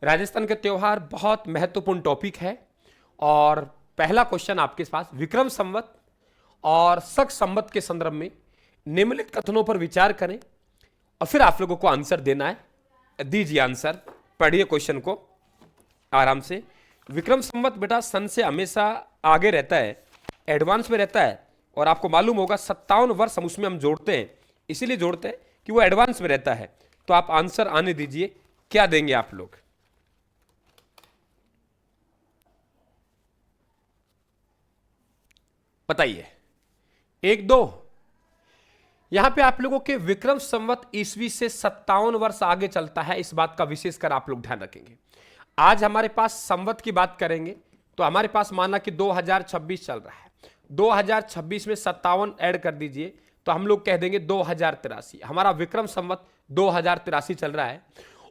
राजस्थान के त्योहार बहुत महत्वपूर्ण टॉपिक है और पहला क्वेश्चन आपके पास विक्रम संवत और शक संवत के संदर्भ में निम्नलिखित कथनों पर विचार करें और फिर आप लोगों को आंसर देना है। दीजिए आंसर, पढ़िए क्वेश्चन को आराम से। विक्रम संवत बेटा सन से हमेशा आगे रहता है, एडवांस में रहता है और आपको मालूम होगा 57 वर्ष हम उसमें हम जोड़ते हैं, इसीलिए जोड़ते हैं कि वो एडवांस में रहता है। तो आप आंसर आने दीजिए, क्या देंगे आप लोग? बताइए। 1 2। यहां पे आप लोगों के विक्रम संवत ईस्वी से 57 वर्ष आगे चलता है, इस बात का विशेषकर आप लोग ध्यान रखेंगे। आज हमारे पास संवत की बात करेंगे तो हमारे पास माना कि 2026 चल रहा है, 2026 में 57 ऐड कर दीजिए तो हम लोग कह देंगे 2083। हमारा विक्रम संवत 2083 चल रहा है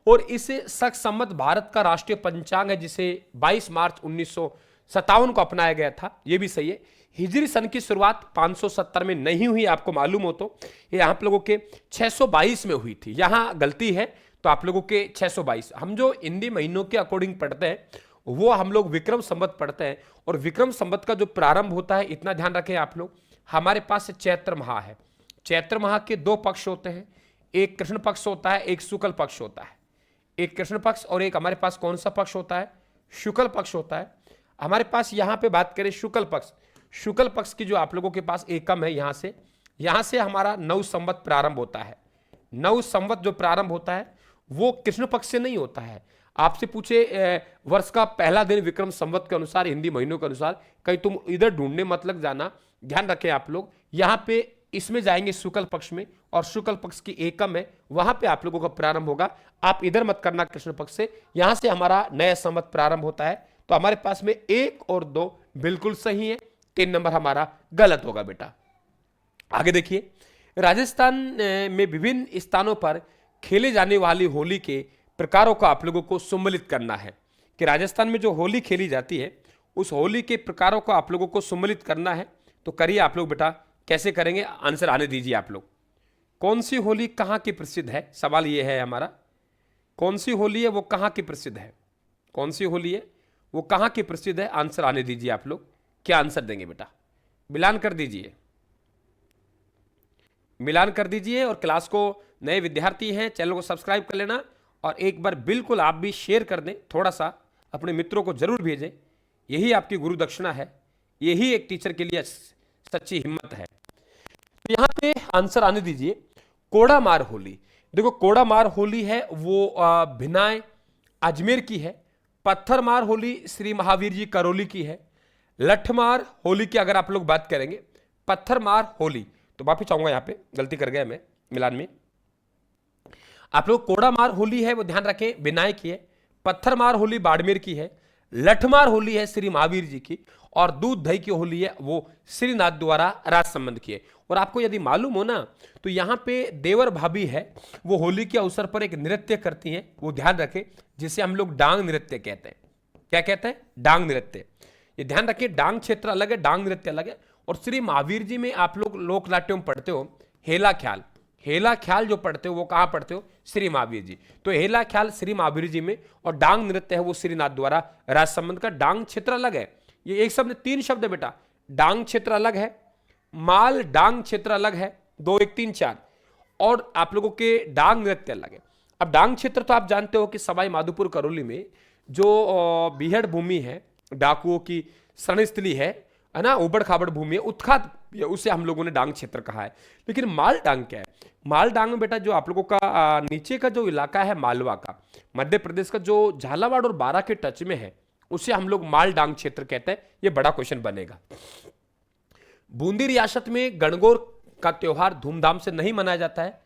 और इसे शक संवत भारत का राष्ट्रीय पंचांग है, जिसे 22 मार्च 1957 को अपनाया गया था। यह भी सही है। हिजरी सन की शुरुआत 570 में नहीं हुई, आपको मालूम हो तो ये आप लोगों के 622 में हुई थी। यहां गलती है तो आप लोगों के 622। हम जो हिंदी महीनों के अकॉर्डिंग पढ़ते हैं वो हम लोग विक्रम संवत पढ़ते हैं और विक्रम संवत का जो प्रारंभ होता है, इतना ध्यान रखें आप लोग, हमारे पास चैत्र माह है। चैत्र माह के 2 पक्ष होते हैं, एक कृष्ण पक्ष होता है, एक शुक्ल पक्ष होता है। एक कृष्ण पक्ष और एक हमारे पास कौन सा पक्ष होता है? शुक्ल पक्ष होता है। हमारे पास यहां पे बात करें शुक्ल पक्ष, शुक्ल पक्ष की जो आप लोगों के पास एकम है, यहां से हमारा नव संवत प्रारंभ होता है। नव संवत जो प्रारंभ होता है वो कृष्ण पक्ष से नहीं होता है। आपसे पूछे वर्ष का पहला दिन विक्रम संवत के अनुसार, हिंदी महीनों के अनुसार, कहीं तुम इधर ढूंढने मत लग जाना, ध्यान रखें आप लोग। यहां पे इसमें जाएंगे शुक्ल पक्ष में और शुक्ल पक्ष की एकम है, वहां पे आप लोगों का प्रारंभ होगा। आप इधर मत करना कृष्ण पक्ष से, यहां से हमारा नया संवत प्रारंभ होता है। तो हमारे पास में 1 और 2 बिल्कुल सही है, 3 नंबर हमारा गलत होगा बेटा। आगे देखिए, राजस्थान में विभिन्न स्थानों पर खेले जाने वाली होली के प्रकारों को आप लोगों को सम्मिलित करना है कि राजस्थान में जो होली खेली जाती है उस होली के प्रकारों को आप लोगों को सम्मिलित करना है। तो करिए आप लोग बेटा, कैसे करेंगे? आंसर आने दीजिए आप लोग। कौन सी होली कहां की प्रसिद्ध है? सवाल यह है हमारा, कौन सी होली है वो कहां की प्रसिद्ध है? कौन सी होली है वो कहां की प्रसिद्ध है? आंसर आने दीजिए आप लोग। क्या आंसर देंगे बेटा? मिलान कर दीजिए, मिलान कर दीजिए। और क्लास को नए विद्यार्थी हैं, चैनल को सब्सक्राइब कर लेना और एक बार बिल्कुल आप भी शेयर कर दें, थोड़ा सा अपने मित्रों को जरूर भेजें। यही आपकी गुरु दक्षिणा है, यही एक टीचर के लिए सच्ची हिम्मत है। तो यहां पे आंसर आने दीजिए, कोड़ामार होली। देखो, कोड़ामार होली है वो भिनाय अजमेर की है। पत्थरमार होली श्री महावीर जी करौली की है। लठमार होली की अगर आप लोग बात करेंगे, पत्थरमार होली, तो माफी चाहूंगा, यहां पे गलती कर गया मैं मिलान में। आप लोग कोड़ामार होली है वो ध्यान रखें, बिनाय की है। पत्थरमार होली बाड़मेर की है। लठमार होली है श्री महावीर जी की। और दूध दही की होली है वो श्रीनाथ द्वारा राजसंबंध की है। और आपको यदि मालूम हो ना तो यहां पे देवर भाभी है, वो होली के अवसर पर एक नृत्य करती हैं, वो ध्यान रखें, जिसे हम लोग डांग नृत्य कहते हैं। क्या कहते हैं? डांग नृत्य। ये ध्यान रखिए, डांग क्षेत्र अलग है, डांग नृत्य अलग है। और श्री महावीर जी में आप लोग लोकनाट्य में पढ़ते हो हेला ख्याल, हेला ख्याल जो पढ़ते हो वो कहां पढ़ते हो? श्री महावीर जी। तो हेला ख्याल श्री महावीर जी में और डांग नृत्य है वो श्रीनाथ द्वारा राजसंबंध का। डांग क्षेत्र अलग है, ये एक शब्द 3 शब्द है बेटा। डांग क्षेत्र अलग है, माल डांग क्षेत्र अलग है, 2 1 3 4, और आप लोगों के डांग नृत्य अलग है। अब डांग क्षेत्र तो आप जानते हो कि सवाई माधोपुर करौली में जो बीहड़ भूमि है, डाकुओं की शरणस्थली है ना, उबड़ खाबड़ भूमि है, उत्खात, उसे हम लोगों ने डांग क्षेत्र कहा है। लेकिन माल डांग क्या है? माल डांग में बेटा जो आप लोगों का नीचे का जो इलाका है मालवा का, मध्य प्रदेश का, जो झालावाड़ और बारा के टच में है, उसे हम लोग माल डांग क्षेत्र कहते हैं। यह बड़ा क्वेश्चन बनेगा। बूंदी रियासत में गणगौर का त्योहार धूमधाम से नहीं मनाया जाता है,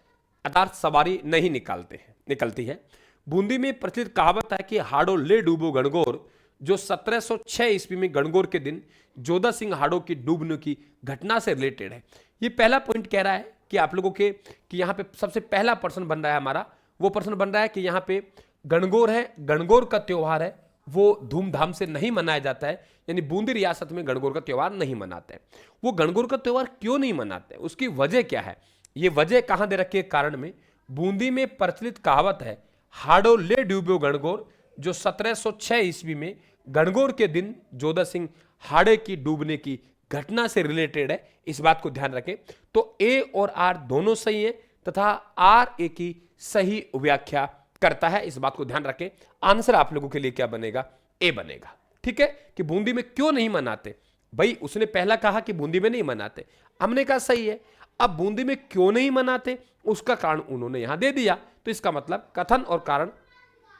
अर्थात सवारी नहीं निकलती है। बूंदी में प्रचलित कहावत है कि हाड़ो ले डूबो गणगौर, जो 1706 ईस्वी में गणगौर के दिन जोधा सिंह हाड़ो की डूबने की घटना से रिलेटेड है। ये पहला पॉइंट कह रहा है कि आप लोगों के कि यहां पे सबसे पहला प्रश्न बन रहा है हमारा, वो प्रश्न बन रहा है कि यहां पे गणगौर है, गणगौर का त्योहार है वो धूमधाम से नहीं मनाया जाता है, यानी बूंदी रियासत में गणगौर का त्योहार नहीं मनाते हैं। वो गणगौर का त्योहार क्यों नहीं मनाते, उसकी वजह क्या है? ये वजह कहां दे रखी है? कारण में बूंदी में प्रचलित कहावत है, हाड़ो ले डूबो गणगौर, जो 1706 ईस्वी में गणगौर के दिन जोधा सिंह हाड़े की डूबने की घटना से रिलेटेड है, इस बात को ध्यान रखें। तो ए और आर दोनों सही है तथा आर ए की सही व्याख्या करता है, इस बात को ध्यान रखें। आंसर आप लोगों के लिए क्या बनेगा? ए बनेगा। ठीक है, कि बूंदी में क्यों नहीं मनाते? भाई उसने पहला कहा कि बूंदी में नहीं मनाते, हमने कहा सही है। अब बूंदी में क्यों नहीं मनाते उसका कारण उन्होंने यहां दे दिया, तो इसका मतलब कथन और कारण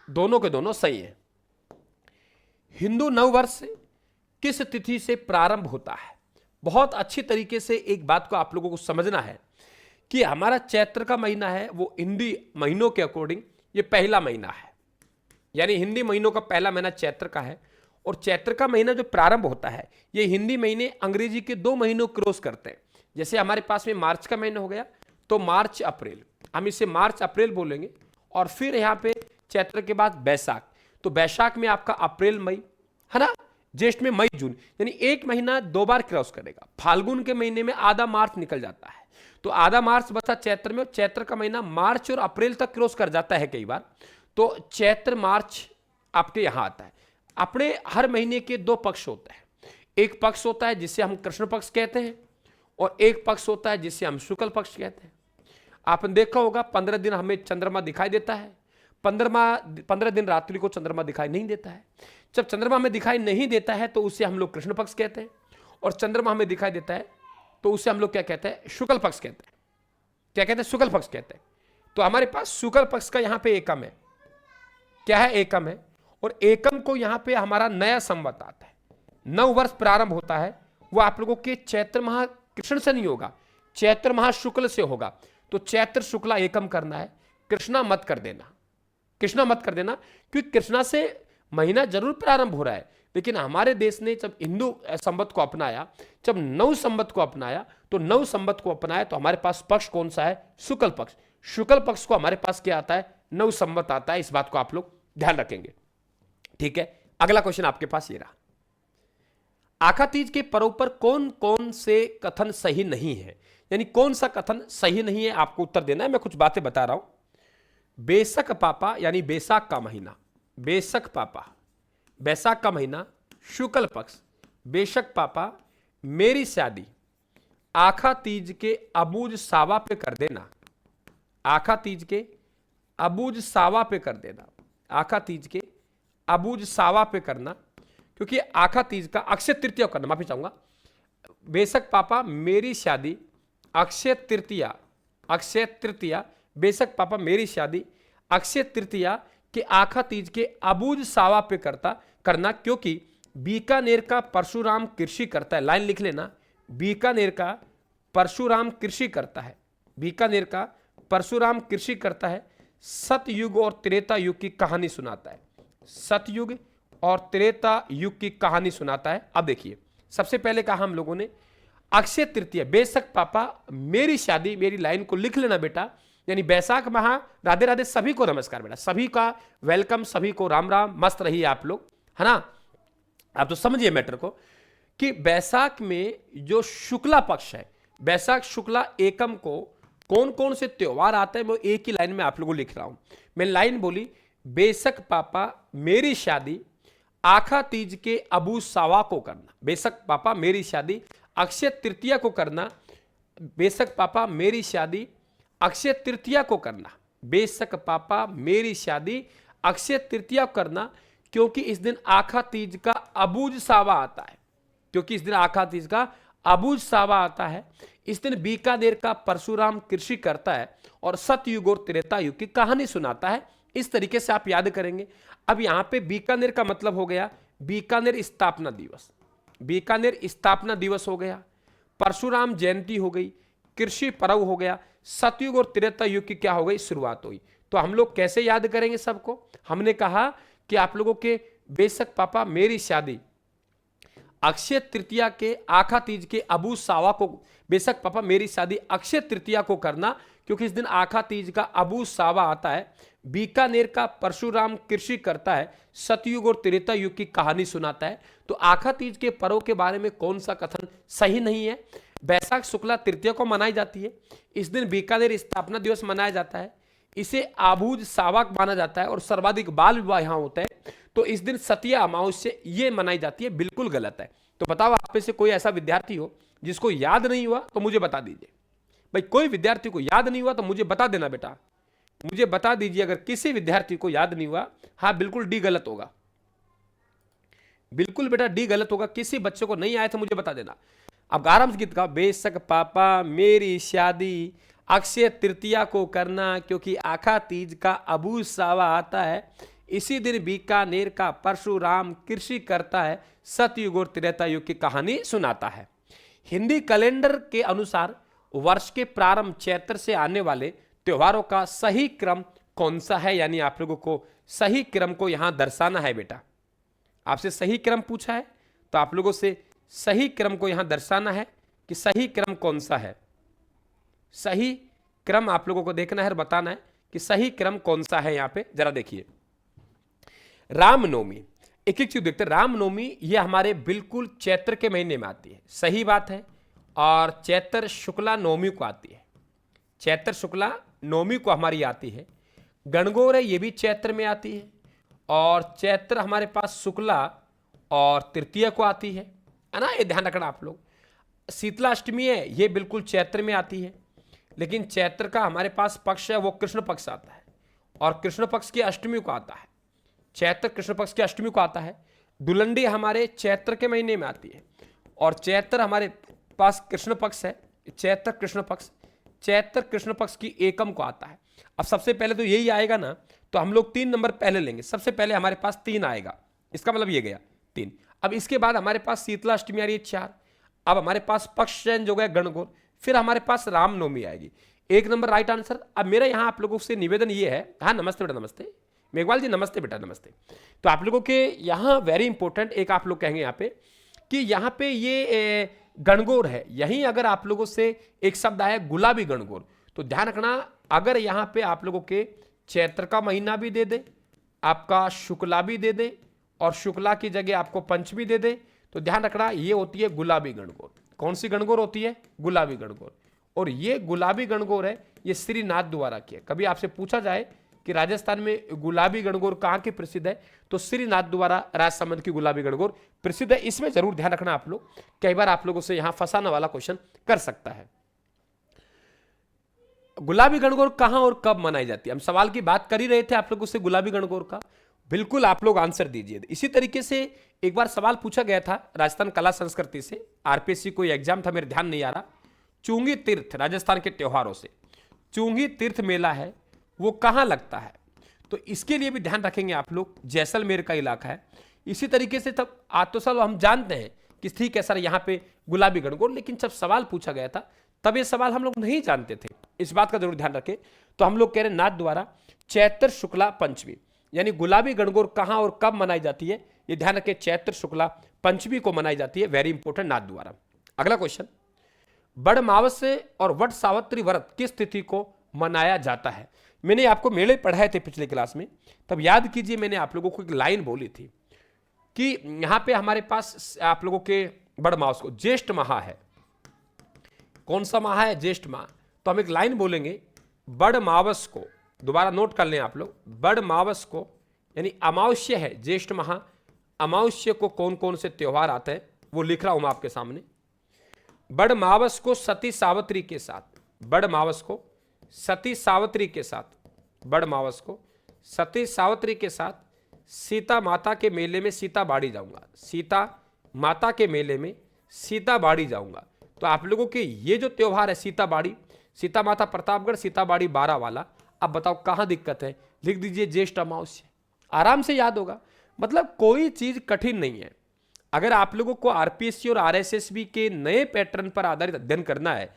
दोनों के दोनों सही है। हिंदू नववर्ष किस तिथि से प्रारंभ होता है? बहुत अच्छी तरीके से एक बात को आप लोगों को समझना है कि हमारा चैत्र का महीना है वो हिंदी महीनों के अकॉर्डिंग ये पहला महीना है, यानी हिंदी महीनों का पहला महीना चैत्र का है। और चैत्र का महीना जो प्रारंभ होता है ये हिंदी महीने अंग्रेजी के 2 महीनों क्रॉस करते हैं। जैसे हमारे पास में मार्च का महीना हो गया तो मार्च अप्रैल, हम इसे मार्च अप्रैल बोलेंगे। और फिर यहाँ पे चैत्र के बाद बैसाख, तो बैसाख में आपका अप्रैल मई है ना, ज्येष्ठ में मई जून, यानी एक महीना 2 बार क्रॉस करेगा। फाल्गुन के महीने में आधा मार्च निकल जाता है, तो आधा मार्च बचा चैत्र में। चैत्र का महीना मार्च और अप्रैल तक क्रॉस कर जाता है कई बार, तो चैत्र मार्च आपके यहां आता है। अपने हर महीने के 2 पक्ष होते हैं, एक पक्ष होता है जिसे हम कृष्ण पक्ष कहते हैं और एक पक्ष होता है जिसे हम शुक्ल पक्ष कहते हैं। आपने देखा होगा 15 दिन हमें चंद्रमा दिखाई देता है, 15 दिन रात्रि को चंद्रमा दिखाई नहीं देता है। जब चंद्रमा हमें दिखाई नहीं देता है तो उसे हम लोग कृष्ण पक्ष कहते हैं, और चंद्रमा हमें दिखाई देता है तो उसे हम लोग क्या कहते हैं? शुक्ल पक्ष कहते हैं। क्या कहते हैं? शुक्ल पक्ष कहते हैं। तो हमारे पास शुक्ल पक्ष का यहां पे एकम है, क्या है? एकम है। और एकम को यहां पे हमारा नया संवत आता है, नव वर्ष प्रारंभ होता है, वो आप लोगों के चैत्र माह कृष्ण से नहीं होगा, चैत्र माह शुक्ल से होगा। तो चैत्र शुक्ला एकम करना है, कृष्णा मत कर देना, कृष्णा मत कर देना, क्योंकि कृष्णा से महीना जरूर प्रारंभ हो रहा है, लेकिन हमारे देश ने जब हिंदू संवत को अपनाया, जब नव संवत को अपनाया, तो नव संवत को अपनाया तो हमारे पास पक्ष कौन सा है? शुक्ल पक्ष। शुक्ल पक्ष को हमारे पास क्या आता है? नव संवत आता है। इस बात को आप लोग ध्यान रखेंगे। ठीक है, अगला क्वेश्चन आपके पास ये रहा, आखा तीज के पर्व पर कौन कौन से कथन सही नहीं है, यानी कौन सा कथन सही नहीं है, आपको उत्तर देना है। मैं कुछ बातें बता रहा हूं। बेसक पापा यानी बैसाख का महीना, बेसक पापा बैसाख का महीना, शुक्ल पक्ष, बेशक पापा, मेरी शादी आखा तीज के अबूझ सावा पे कर देना, आखा तीज के अबूझ सावा पे कर देना, आखा तीज के अबूझ सावा पे करना, क्योंकि आखा तीज का अक्षय तृतीया करना, माफी चाहूंगा, बेशक पापा मेरी शादी अक्षय तृतीया, अक्षय तृतीया, बेशक पापा मेरी शादी अक्षय तृतीया के आखा तीज के अबूझ सावा पे करना, क्योंकि बीकानेर का परशुराम कृषि करता है। लाइन लिख लेना, बीकानेर का परशुराम कृषि करता है, बीकानेर का परशुराम कृषि करता है, सतयुग और त्रेता युग की कहानी सुनाता है, सतयुग और त्रेता युग की कहानी सुनाता है। अब देखिए, सबसे पहले कहा हम लोगों ने अक्षय तृतीया, बेशक पापा मेरी शादी, मेरी लाइन को लिख लेना बेटा, यानी बैसाख माह। राधे राधे, सभी को नमस्कार बेटा, सभी का वेलकम, सभी को राम राम, मस्त रहिए आप लोग, है ना। आप तो समझिए मैटर को कि बैसाख में जो शुक्ला पक्ष है, बैसाख शुक्ला एकम को कौन कौन से त्योहार आते हैं, मैं एक ही लाइन में आप लोगों को लिख रहा हूं। मैं लाइन बोली, बेशक पापा मेरी शादी आखा तीज के अबूझ सावा को करना, बेशक पापा मेरी शादी अक्षय तृतीया को करना, बेशक पापा मेरी शादी अक्षय तृतीया को करना, बेशक पापा मेरी शादी अक्षय तृतीया को करना, क्योंकि इस दिन आखा तीज का अबूझ सावा आता है, क्योंकि इस दिन आखा तीज का अबूझ सावा आता है। इस दिन बीकानेर का परशुराम कृषि करता है और सतयुग और त्रेता युग की कहानी सुनाता है। इस तरीके से आप याद करेंगे। अब यहां पे बीकानेर का मतलब हो गया बीकानेर स्थापना दिवस, बीकानेर स्थापना दिवस हो गया, परशुराम जयंती हो गई, कृषि पर्व हो गया, सतयुग और त्रेता युग की क्या हो गई? शुरुआत हुई। तो हम लोग कैसे याद करेंगे सबको? हमने कहा कि आप लोगों के बेशक पापा मेरी शादी अक्षय तृतीया के आखा तीज के अबूझ सावा को, बेशक पापा मेरी शादी अक्षय तृतीया को करना, क्योंकि इस दिन आखा तीज का अबूझ सावा आता है, बीकानेर का परशुराम कृषि करता है, सतयुग और त्रेता युग की कहानी सुनाता है। तो आखा तीज के पर्व के बारे में कौन सा कथन सही नहीं है? बैसाख शुक्ला तृतीया को मनाई जाती है, इस दिन बीकानेर स्थापना दिवस मनाया जाता है, इसे आबूज सावक माना जाता है और सर्वाधिक बाल विवाह यहां होता है। तो इस दिन सतिया अमावस्या ये मनाई जाती है, बिल्कुल गलत है। तो बताओ आप में से कोई ऐसा विद्यार्थी हो जिसको याद नहीं हुआ तो मुझे बता दीजिए। भाई कोई विद्यार्थी को याद नहीं हुआ तो मुझे बता देना बेटा, मुझे बता दीजिए। अगर किसी विद्यार्थी को याद नहीं हुआ, हाँ बिल्कुल डी गलत होगा, बिल्कुल बेटा डी गलत होगा। किसी बच्चे को नहीं आया तो मुझे बता देना। अब आराम से गीत का, बेशक पापा मेरी शादी अक्षय तृतीया को करना, क्योंकि आखा तीज का अबूझ सावा आता है। इसी दिन बीकानेर का परशुराम कृषि करता है, सतयुग और त्रेता युग की कहानी सुनाता है। हिंदी कैलेंडर के अनुसार वर्ष के प्रारंभ चैत्र से आने वाले त्योहारों का सही क्रम कौन सा है? यानी आप लोगों को सही क्रम को यहां दर्शाना है बेटा। आपसे सही क्रम पूछा है तो आप लोगों से सही क्रम को यहां दर्शाना है कि सही क्रम कौन सा है। सही क्रम आप लोगों को देखना है और बताना है कि सही क्रम कौन सा है। यहां पे जरा देखिए, रामनवमी, एक एक चीज देखते हैं। रामनवमी ये हमारे बिल्कुल चैत्र के महीने में आती है, सही बात है। और चैत्र शुक्ला नवमी को आती है, चैत्र शुक्ला नवमी को हमारी आती है। गणगौर है, ये भी चैत्र में आती है। और चैत्र हमारे पास शुक्ला और तृतीया को आती है ना, ये ध्यान रखना आप लोग। शीतलाष्टमी है, ये बिल्कुल चैत्र में आती है, लेकिन चैत्र का हमारे पास पक्ष है वो कृष्ण पक्ष आता है, और कृष्ण पक्ष की अष्टमी को आता है। चैत्र कृष्ण पक्ष की अष्टमी को आता है। दुलंडी हमारे चैत्र के महीने में आती है, और चैत्र हमारे पास कृष्ण पक्ष है, चैत्र कृष्ण पक्ष, चैत्र कृष्ण पक्ष की एकम को आता है। अब सबसे पहले तो यही आएगा ना, तो हम लोग 3 नंबर पहले लेंगे। सबसे पहले हमारे पास 3 आएगा, इसका मतलब ये गया 3। अब इसके बाद हमारे पास शीतलाष्टमी आ रही है 4। अब हमारे पास पक्ष चयन जो गया गणगौर, फिर हमारे पास रामनवमी आएगी। 1 नंबर राइट आंसर। अब मेरा यहाँ आप लोगों से निवेदन ये है, हाँ नमस्ते बेटा, नमस्ते मेघवाल जी, नमस्ते बेटा, नमस्ते। तो आप लोगों के यहाँ वेरी इंपॉर्टेंट एक आप लोग कहेंगे यहाँ पे कि यहाँ पे ये गणगौर है। यहीं अगर आप लोगों से एक शब्द आया गुलाबी गणगौर, तो ध्यान रखना, अगर यहाँ पे आप लोगों के चैत्र का महीना भी दे दे, आपका शुक्ला भी दे दे, और शुक्ला की जगह आपको पंचमी दे दे, तो ध्यान रखना ये होती है गुलाबी गणगौर। कौन सी गणगौर होती है? गुलाबी गणगौर। और ये गुलाबी गणगौर है, ये श्रीनाथ द्वारा की है। कभी आपसे पूछा जाए कि राजस्थान में गुलाबी गणगौर कहाँ की प्रसिद्ध है, तो श्रीनाथ द्वारा राजसमंद की गुलाबी गणगौर प्रसिद्ध है। इसमें जरूर ध्यान रखना आप लोग, कई बार आप लोगों से यहां फंसाने वाला क्वेश्चन कर सकता है। गुलाबी गणगौर कहां और कब मनाई जाती है? हम सवाल की बात कर ही रहे थे आप लोगों से गुलाबी गणगौर का, बिल्कुल आप लोग आंसर दीजिए। इसी तरीके से एक बार सवाल पूछा गया था राजस्थान कला संस्कृति से, आरपीएससी कोई एग्जाम था, मेरे ध्यान नहीं आ रहा। चुंगी तीर्थ राजस्थान के त्योहारों से, चुंगी तीर्थ मेला है वो कहां लगता है? तो इसके लिए भी ध्यान रखेंगे आप लोग, जैसलमेर का इलाका है। इसी तरीके से तब आज तो साल हम जानते हैं कि ठीक है सर यहाँ पे गुलाबी गणगौर, लेकिन जब सवाल पूछा गया था तब ये सवाल हम लोग नहीं जानते थे, इस बात का जरूर ध्यान रखें। तो हम लोग कह रहे नाथ द्वारा चैत्र शुक्ला पंचमी, यानी गुलाबी गणगौर कहां और कब मनाई जाती है, ये ध्यान रखें, चैत्र शुक्ला पंचमी को मनाई जाती है, वेरी इंपॉर्टेंट, नाथ द्वारा। अगला क्वेश्चन, बड़ मावस और वट सावित्री व्रत किस तिथि को मनाया जाता है? मैंने आपको मेले पढ़ाए थे पिछले क्लास में, तब याद कीजिए मैंने आप लोगों को एक लाइन बोली थी कि यहां पे हमारे पास आप लोगों के बड़ मावस को ज्येष्ठ माह है। कौन सा माह है? ज्येष्ठ माह। तो हम एक लाइन बोलेंगे, बड़ मावस को, दोबारा नोट कर लें आप लोग, बड़ मावस को यानी अमावस्या है, ज्येष्ठ माह, अमावस्या को कौन कौन से त्योहार आते हैं वो लिख रहा हूं मैं आपके सामने। बड़ मावस को सती सावित्री के साथ, बड़ मावस को सती सावित्री के साथ, बड़ मावस को सती सावित्री के साथ सीता माता के मेले में सीता बाड़ी जाऊंगा, सीता माता के मेले में सीता बाड़ी जाऊंगा। तो आप लोगों के ये जो त्योहार है सीता बाड़ी, सीता माता प्रतापगढ़, सीता बाड़ी 12 वाला, अब बताओ कहां दिक्कत है? लिख दीजिए ज्येष्ठ अमावस्या, आराम से याद होगा। मतलब कोई चीज कठिन नहीं है। अगर आप लोगों को आरपीएससी और आरएसएसबी के नए पैटर्न पर आधारित अध्ययन करना है,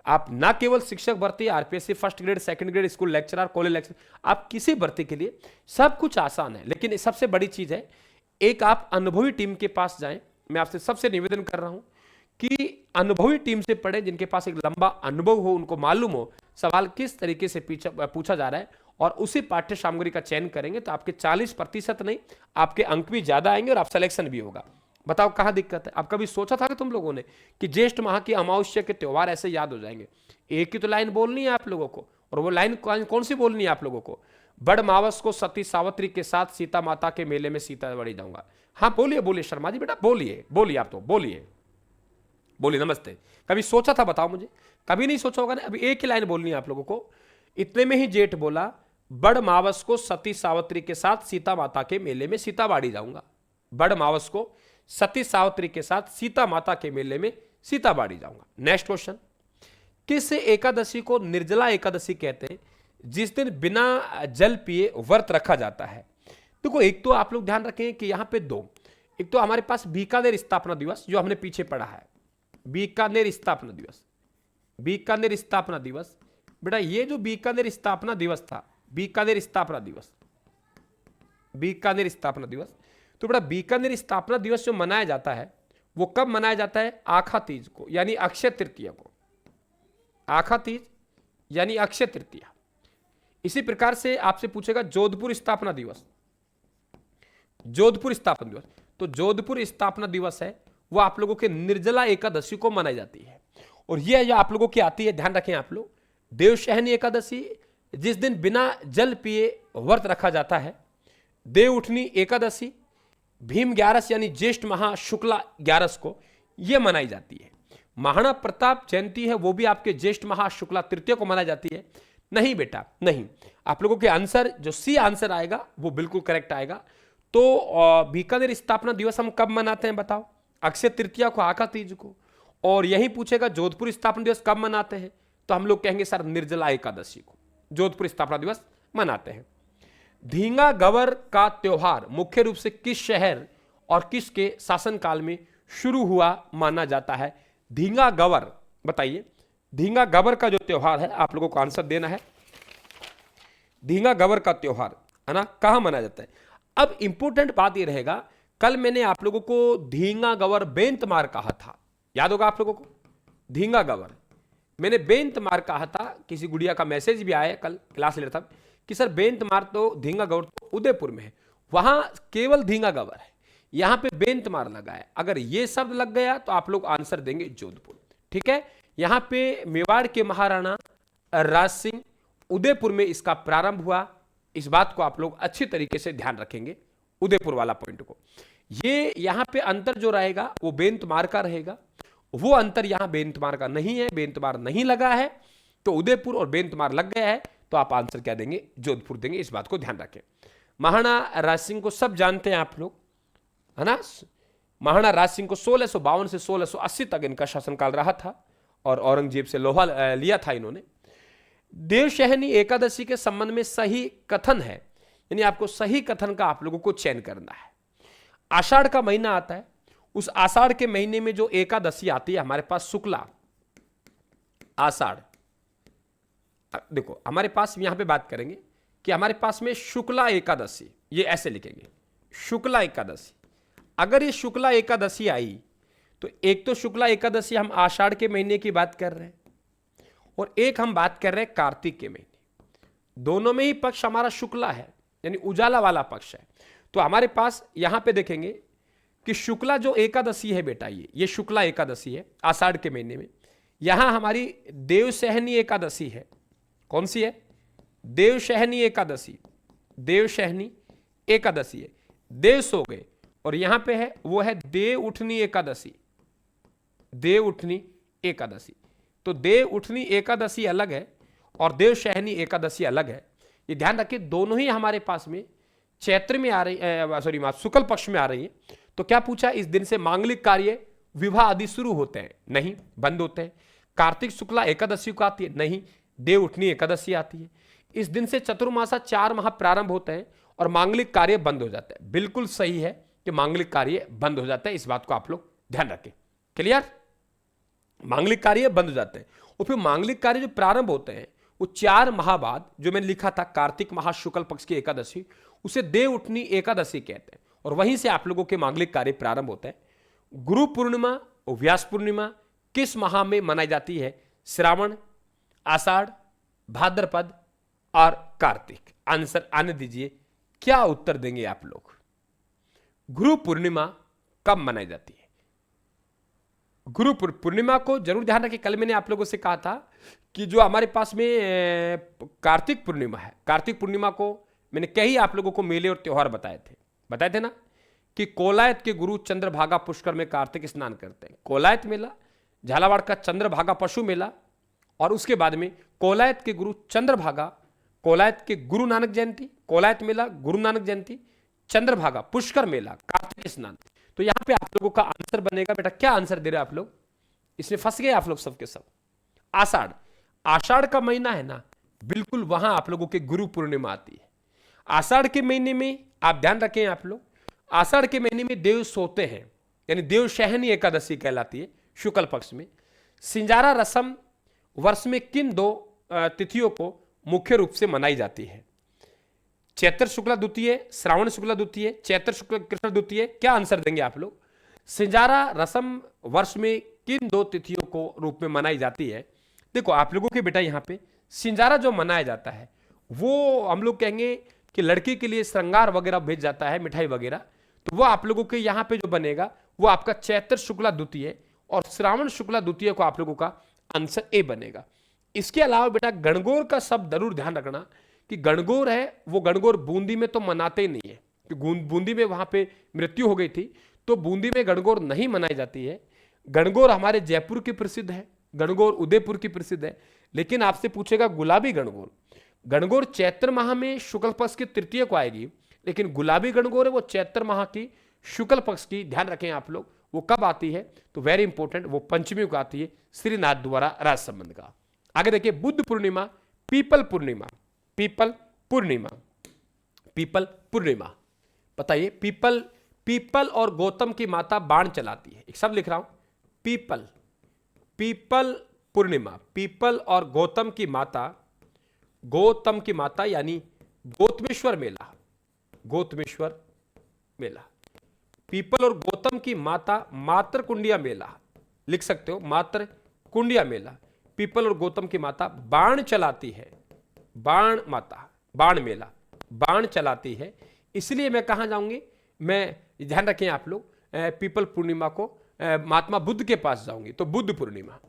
आप ना केवल शिक्षक भर्ती, RPSC first grade, second grade, school lecturer, college lecturer, आप किसी भर्ती के लिए सब कुछ आसान है। लेकिन सबसे बड़ी चीज है, एक आप अनुभवी टीम के पास जाएं। मैं आपसे सबसे निवेदन कर रहा हूं कि अनुभवी टीम से पढ़ें, जिनके पास एक लंबा अनुभव हो, उनको मालूम हो सवाल किस तरीके से पूछा जा रहा है, और उसी पाठ्य सामग्री का चयन करेंगे तो आपके 40% नहीं, आपके अंक भी ज्यादा आएंगे और आप सिलेक्शन भी होगा। बताओ कहां दिक्कत है? आप कभी सोचा था कि तुम लोगों ने कि ज्येष्ठ माह की अमावस्या के त्योहार ऐसे याद हो जाएंगे? एक ही तो लाइन बोलनी है आप लोगों को, और वो लाइन कौन सी बोलनी है आप लोगों को? बड़ मावस को सती सावित्री के साथ सीता माता के मेले में सीतामढ़ी जाऊंगा। हाँ बोलिए बोलिए शर्मा जी बेटा, बोलिए बोलिए, आप तो बोलिए बोलिए। नमस्ते। कभी सोचा था बताओ मुझे? कभी नहीं सोचा होगा ना। अभी एक ही लाइन बोलनी है आप लोगों को। इतने में ही जेठ बोला, बड़ मावस को सती सावित्री के साथ सीता माता के मेले में सीताबाड़ी जाऊंगा। बड़ मावस को सती सावित्री के साथ सीता माता के मेले में सीताबाड़ी जाऊंगा। नेक्स्ट क्वेश्चन, किस एकादशी को निर्जला एकादशी कहते हैं जिस दिन बिना जल पिए व्रत रखा जाता है? देखो एक तो आप लोग ध्यान रखें कि यहां पे दो, एक तो हमारे पास बीकानेर स्थापना दिवस जो हमने पीछे पढ़ा है, बीकानेर स्थापना दिवस, बीकानेर स्थापना दिवस। बेटा ये जो बीकानेर स्थापना दिवस था, बीकानेर स्थापना दिवस, बीकानेर स्थापना दिवस, तो बेटा बीकानेर स्थापना दिवस जो मनाया जाता है वो कब मनाया जाता है? आखा तीज को, यानी अक्षय तृतीया को। आखा तीज यानी अक्षय तृतीया। इसी प्रकार से आपसे पूछेगा जोधपुर स्थापना दिवस, जोधपुर स्थापना दिवस, तो जोधपुर स्थापना दिवस है वो आप लोगों के निर्जला एकादशी को मनाई जाती है। और यह आप लोगों की आती है, ध्यान रखें आप लोग, देवशहनी एकादशी जिस दिन बिना जल पिए व्रत रखा जाता है, देव उठनी एकादशी भीम 11 यानी ज्येष्ठ महा शुक्ला 11 को यह मनाई जाती है। महाराणा प्रताप जयंती है वो भी आपके ज्येष्ठ महा शुक्ला तृतीय को मनाई जाती है। नहीं बेटा नहीं, आप लोगों के आंसर जो सी आंसर आएगा वो बिल्कुल करेक्ट आएगा। तो बीकानेर स्थापना दिवस हम कब मनाते हैं बताओ? अक्षय तृतीया को, आखा तीज को। और यही पूछेगा जोधपुर स्थापना दिवस कब मनाते हैं, तो हम लोग कहेंगे सर निर्जला एकादशी को जोधपुर स्थापना दिवस मनाते हैं। धींगा गवर का त्योहार मुख्य रूप से किस शहर और किसके शासनकाल में शुरू हुआ माना जाता है? धींगा गवर, बताइए धींगा गवर का जो त्योहार है आप लोगों को आंसर देना है। धींगा गवर का त्योहार है ना, कहां मनाया जाता है? अब इंपॉर्टेंट बात यह रहेगा, कल मैंने आप लोगों को धींगा गवर बेंतमार कहा था, याद होगा आप लोगों को? धींगा गवर मैंने बेंतमार कहा था। किसी गुड़िया का मैसेज भी आया कल क्लास ले रहा था कि सर बेंतमार तो धींगा गवर तो उदयपुर में है, वहां केवल धींगा गवर है, यहां पे बेंतमार लगा है। अगर ये शब्द लग गया तो आप लोग आंसर देंगे जोधपुर। ठीक है, यहां पे मेवाड़ के महाराणा राज सिंह उदयपुर में इसका प्रारंभ हुआ। इस बात को आप लोग अच्छी तरीके से ध्यान रखेंगे, उदयपुर वाला पॉइंट को। ये यहां पे अंतर जो रहेगा वो बेंतमार का रहेगा, वो अंतर यहां बेंतमार का नहीं है, बेंतमार नहीं लगा है, तो उदयपुर और बेंतमार लग गया है, तो आप आंसर क्या देंगे? जोधपुर देंगे। इस बात को ध्यान रखें। महाराणा राज सिंह को सब जानते हैं आप लोग, है ना? महाराणा राज सिंह को 1652 से 1680 तक इनका शासनकाल रहा था और औरंगजेब से लोहा लिया था इन्होंने। देवशहनी एकादशी के संबंध में सही कथन है, यानी आपको सही कथन का आप लोगों को चयन करना है। आषाढ़ का महीना आता है, उस आषाढ़ के महीने में जो एकादशी आती है हमारे पास शुक्ला आषाढ़, देखो हमारे पास यहां पे बात करेंगे कि हमारे पास में शुक्ला एकादशी, ये ऐसे लिखेंगे शुक्ला एकादशी। अगर ये शुक्ला एकादशी आई तो एक तो शुक्ला एकादशी हम आषाढ़ के महीने की बात कर रहे हैं और एक हम बात कर रहे हैं कार्तिक के महीने। दोनों में ही पक्ष हमारा शुक्ला है, यानी उजाला वाला पक्ष है। तो हमारे पास यहां पे देखेंगे कि शुक्ला जो एकादशी है बेटा, ये शुक्ला एकादशी है आषाढ़ के महीने में। यहां हमारी देवशहनी एकादशी है। कौन सी है? देवशहनी एकादशी, देवशहनी एकादशी है। देव सो गए और यहां पे है वो है देव उठनी एकादशी, देव उठनी एकादशी। तो देव उठनी एकादशी अलग है और देवशहनी एकादशी अलग है। ये ध्यान रखिए, दोनों ही हमारे पास में चैत्र में आ रही, सॉरी शुक्ल पक्ष में आ रही है। तो क्या पूछा, इस दिन से मांगलिक कार्य विवाह आदि शुरू होते हैं? नहीं, बंद होते हैं। कार्तिक शुक्ला एकादशी को आती है? नहीं, देव उठनी एकादशी आती है। इस दिन से चतुर्मासा 4 माह प्रारंभ होते हैं और मांगलिक कार्य बंद हो जाता है। बिल्कुल सही है कि मांगलिक कार्य बंद हो जाता है, इस बात को आप लोग ध्यान रखें। क्लियर? मांगलिक कार्य बंद हो जाते हैं और फिर मांगलिक कार्य जो प्रारंभ होते हैं वो 4 माह बाद, जो मैंने लिखा था कार्तिक माह शुक्ल पक्ष की एकादशी, उसे देव उठनी एकादशी कहते हैं और वहीं से आप लोगों के मांगलिक कार्य प्रारंभ होते हैं। गुरु पूर्णिमा और व्यास पूर्णिमा किस माह में मनाई जाती है? श्रावण, आषाढ़, भाद्रपद और कार्तिक। आंसर आने दीजिए, क्या उत्तर देंगे आप लोग? गुरु पूर्णिमा कब मनाई जाती है? गुरु पूर्णिमा को जरूर ध्यान रखिए। कल मैंने आप लोगों से कहा था कि जो हमारे पास में कार्तिक पूर्णिमा है, कार्तिक पूर्णिमा को मैंने कई आप लोगों को मेले और त्योहार बताए थे ना, कि कोलायत के गुरु चंद्रभागा पुष्कर में कार्तिक स्नान करते हैं। कोलायत मेला, झालावाड़ का चंद्रभागा पशु मेला, और उसके बाद में कोलायत के गुरु चंद्रभागा, कोलायत के गुरु नानक जयंती, कोलायत मेला, गुरु नानक जयंती, चंद्रभागा, पुष्कर मेला, कार्तिक स्नान। तो यहां पे आप लोगों का आंसर बनेगा, बेटा क्या आंसर दे रहे हो आप लोग? इसमें फंस गए आप लोग सबके सब। आषाढ़, आषाढ़ का महीना है ना, बिल्कुल वहां आप लोगों के गुरु पूर्णिमा आती है। आषाढ़ के महीने में आप ध्यान रखें आप लोग, आषाढ़ के महीने में देव सोते हैं, यानी देव शयनी एकादशी कहलाती है शुक्ल पक्ष में। सिंजारा रसम वर्ष में किन 2 तिथियों को मुख्य रूप से मनाई जाती है? चैत्र शुक्ला द्वितीय, श्रावण शुक्ला द्वितीय, चैत्र शुक्ल कृष्ण द्वितीय। क्या आंसर देंगे आप लोग? सिंजारा रसम वर्ष में किन 2 तिथियों को रूप में मनाई जाती है? देखो आप लोगों के बेटा यहाँ पे सिंजारा जो मनाया जाता है वो हम लोग कहेंगे कि लड़की के लिए श्रृंगार वगैरह भेज जाता है, मिठाई वगैरह, तो वो आप लोगों के यहाँ पे जो बनेगा वो आपका चैत्र शुक्ला द्वितीय और श्रावण शुक्ला द्वितीय को आप लोगों का आंसर ए बनेगा। इसके अलावा बेटा गणगौर का शब्द जरूर ध्यान रखना कि गणगौर है वो गणगौर बूंदी में तो मनाते ही नहीं है, कि बूंदी में वहां पे मृत्यु हो गई थी तो बूंदी में गणगौर नहीं मनाई जाती है। गणगौर हमारे जयपुर की प्रसिद्ध है, गणगौर उदयपुर की प्रसिद्ध है। लेकिन आपसे पूछेगा गुलाबी गणगौर, गणगौर चैत्र माह में शुक्ल पक्ष की तृतीय को आएगी, लेकिन गुलाबी गणगौर है वो चैत्र माह की शुक्ल पक्ष की, ध्यान रखें आप लोग, वो कब आती है? तो वेरी इंपॉर्टेंट, वो पंचमी को आती है, श्रीनाथ द्वारा राज संबंध का। आगे देखिए बुद्ध पूर्णिमा, पीपल पूर्णिमा, पीपल पूर्णिमा, पीपल पूर्णिमा बताइए। पीपल और गौतम की माता बाण चलाती है, एक सब लिख रहा हूं, पीपल, पीपल पूर्णिमा, पीपल और गौतम की माता यानी गौतमेश्वर मेला, गौतमेश्वर मेला, पीपल और गौतम की माता मात्र कुंडिया मेला लिख सकते हो, मात्र कुंडिया मेला। पीपल और गौतम की माता बाण चलाती है, बाण माता, बाण मेला, बाण चलाती है। इसलिए मैं कहां जाऊंगी, मैं ध्यान रखें आप लोग, पीपल पूर्णिमा को महात्मा बुद्ध के पास जाऊंगी, तो बुद्ध पूर्णिमा,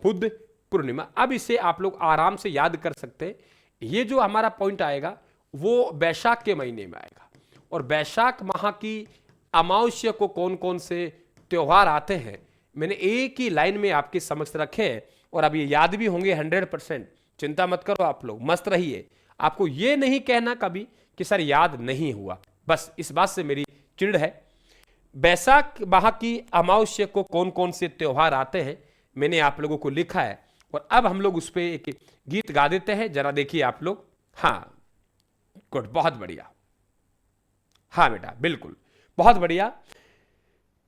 बुद्ध पूर्णिमा। अब इसे आप लोग आराम से याद कर सकते हैं। ये जो हमारा पॉइंट आएगा वो वैशाख के महीने में आएगा, और वैशाख माह की अमावस्या को कौन कौन से त्योहार आते हैं मैंने एक ही लाइन में आपके समक्ष रखे हैं, और अब ये याद भी होंगे 100%। चिंता मत करो आप लोग, मस्त रहिए। आपको ये नहीं कहना कभी कि सर याद नहीं हुआ, बस इस बात से मेरी चिढ़ है। वैशाख माह की अमावस्या को कौन कौन से त्योहार आते हैं मैंने आप लोगों को लिखा है, और अब हम लोग उस पर एक गीत गा देते हैं, जरा देखिए आप लोग। हाँ गुड, बहुत बढ़िया, हाँ बेटा बिल्कुल बहुत बढ़िया।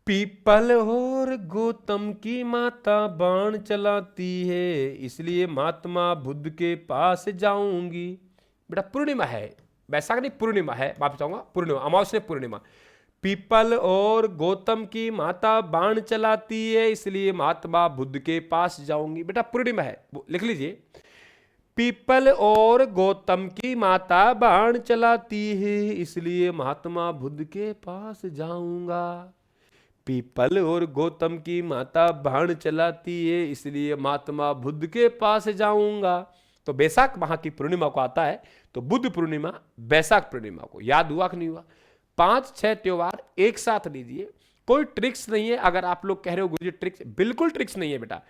पीपल और गौतम की माता बाण चलाती है, इसलिए महात्मा बुद्ध के पास जाऊंगी। बेटा पूर्णिमा है, वैशाख नहीं पूर्णिमा है, वापस आऊंगा, पूर्णिमा, अमावस्या पूर्णिमा। पीपल और गौतम की माता बाण चलाती है, इसलिए महात्मा बुद्ध के पास जाऊंगी। बेटा पूर्णिमा है, लिख लीजिए। पीपल और गौतम की माता बाण चलाती है, इसलिए महात्मा बुद्ध के पास जाऊंगा। पीपल और गौतम की माता बाण चलाती है, इसलिए महात्मा बुद्ध के पास जाऊंगा। तो वैशाख माह की पूर्णिमा को आता है, तो बुद्ध पूर्णिमा वैशाख पूर्णिमा को। याद हुआ कि नहीं हुआ? 5-6 त्योहार एक साथ लीजिए, कोई ट्रिक्स नहीं है। अगर आप लोग कह रहे हो गुरुजी ट्रिक्स, बिल्कुल ट्रिक्स नहीं है बेटा,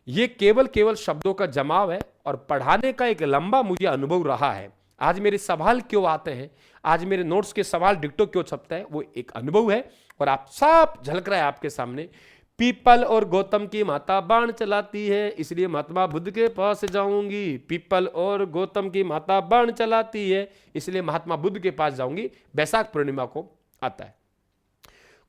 ये केवल शब्दों का जमाव है, और पढ़ाने का एक लंबा मुझे अनुभव रहा है। आज मेरे सवाल क्यों आते हैं, आज मेरे नोट्स के सवाल डिक्टो क्यों छपते हैं, वो एक अनुभव है, और आप सब झलक रहा है आपके सामने। पीपल और गौतम की माता बाण चलाती है, इसलिए महात्मा बुद्ध के पास जाऊंगी। पीपल और गौतम की माता बाण चलाती है, इसलिए महात्मा बुद्ध के पास जाऊंगी। वैशाख पूर्णिमा को आता है।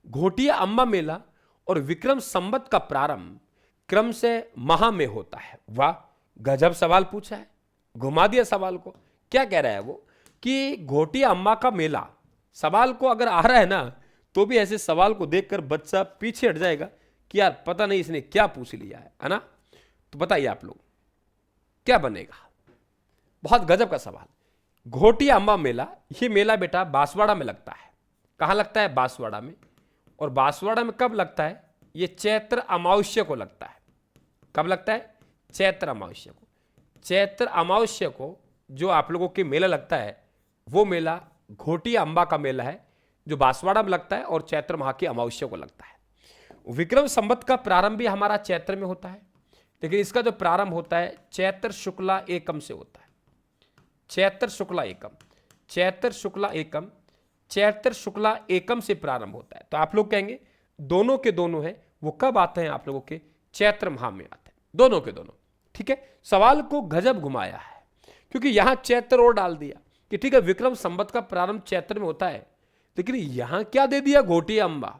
घोटिया अम्बा मेला और विक्रम संवत का प्रारंभ क्रम से माह में होता है। वाह गजब सवाल पूछा है, घुमा दिया सवाल को। क्या कह रहा है वो कि घोटिया अम्बा का मेला, सवाल को अगर आ रहा है ना तो भी ऐसे सवाल को देखकर बच्चा पीछे हट जाएगा कि यार पता नहीं इसने क्या पूछ लिया है ना। तो बताइए आप लोग क्या बनेगा, बहुत गजब का सवाल। घोटिया अम्बा मेला, ये मेला बेटा बांसवाड़ा में लगता है। कहां लगता है? बांसवाड़ा में। और बांसवाड़ा में कब लगता है? ये चैत्र अमावस्या को लगता है। कब लगता है? चैत्र अमावस्या को। चैत्र अमावस्या को जो आप लोगों के मेला लगता है वो मेला घोटिया अंबा का मेला है जो बांसवाड़ा में लगता है और चैत्र माह की अमावस्या को लगता है। विक्रम संवत का प्रारंभ भी हमारा चैत्र में होता है, लेकिन इसका जो प्रारंभ होता है चैत्र शुक्ला एकम से होता है। चैत्र शुक्ला एकम, चैत्र शुक्ला एकम, चैत्र शुक्ला एकम से प्रारंभ होता है। तो आप लोग कहेंगे दोनों के दोनों हैं, वो कब आते हैं आप लोगों के चैत्र माह में आते हैं, दोनों के दोनों। ठीक है, सवाल को गजब घुमाया है क्योंकि यहां चैत्र और डाल दिया कि ठीक है विक्रम संवत का प्रारंभ चैत्र में होता है, लेकिन यहां क्या दे दिया घोटिया अंबा।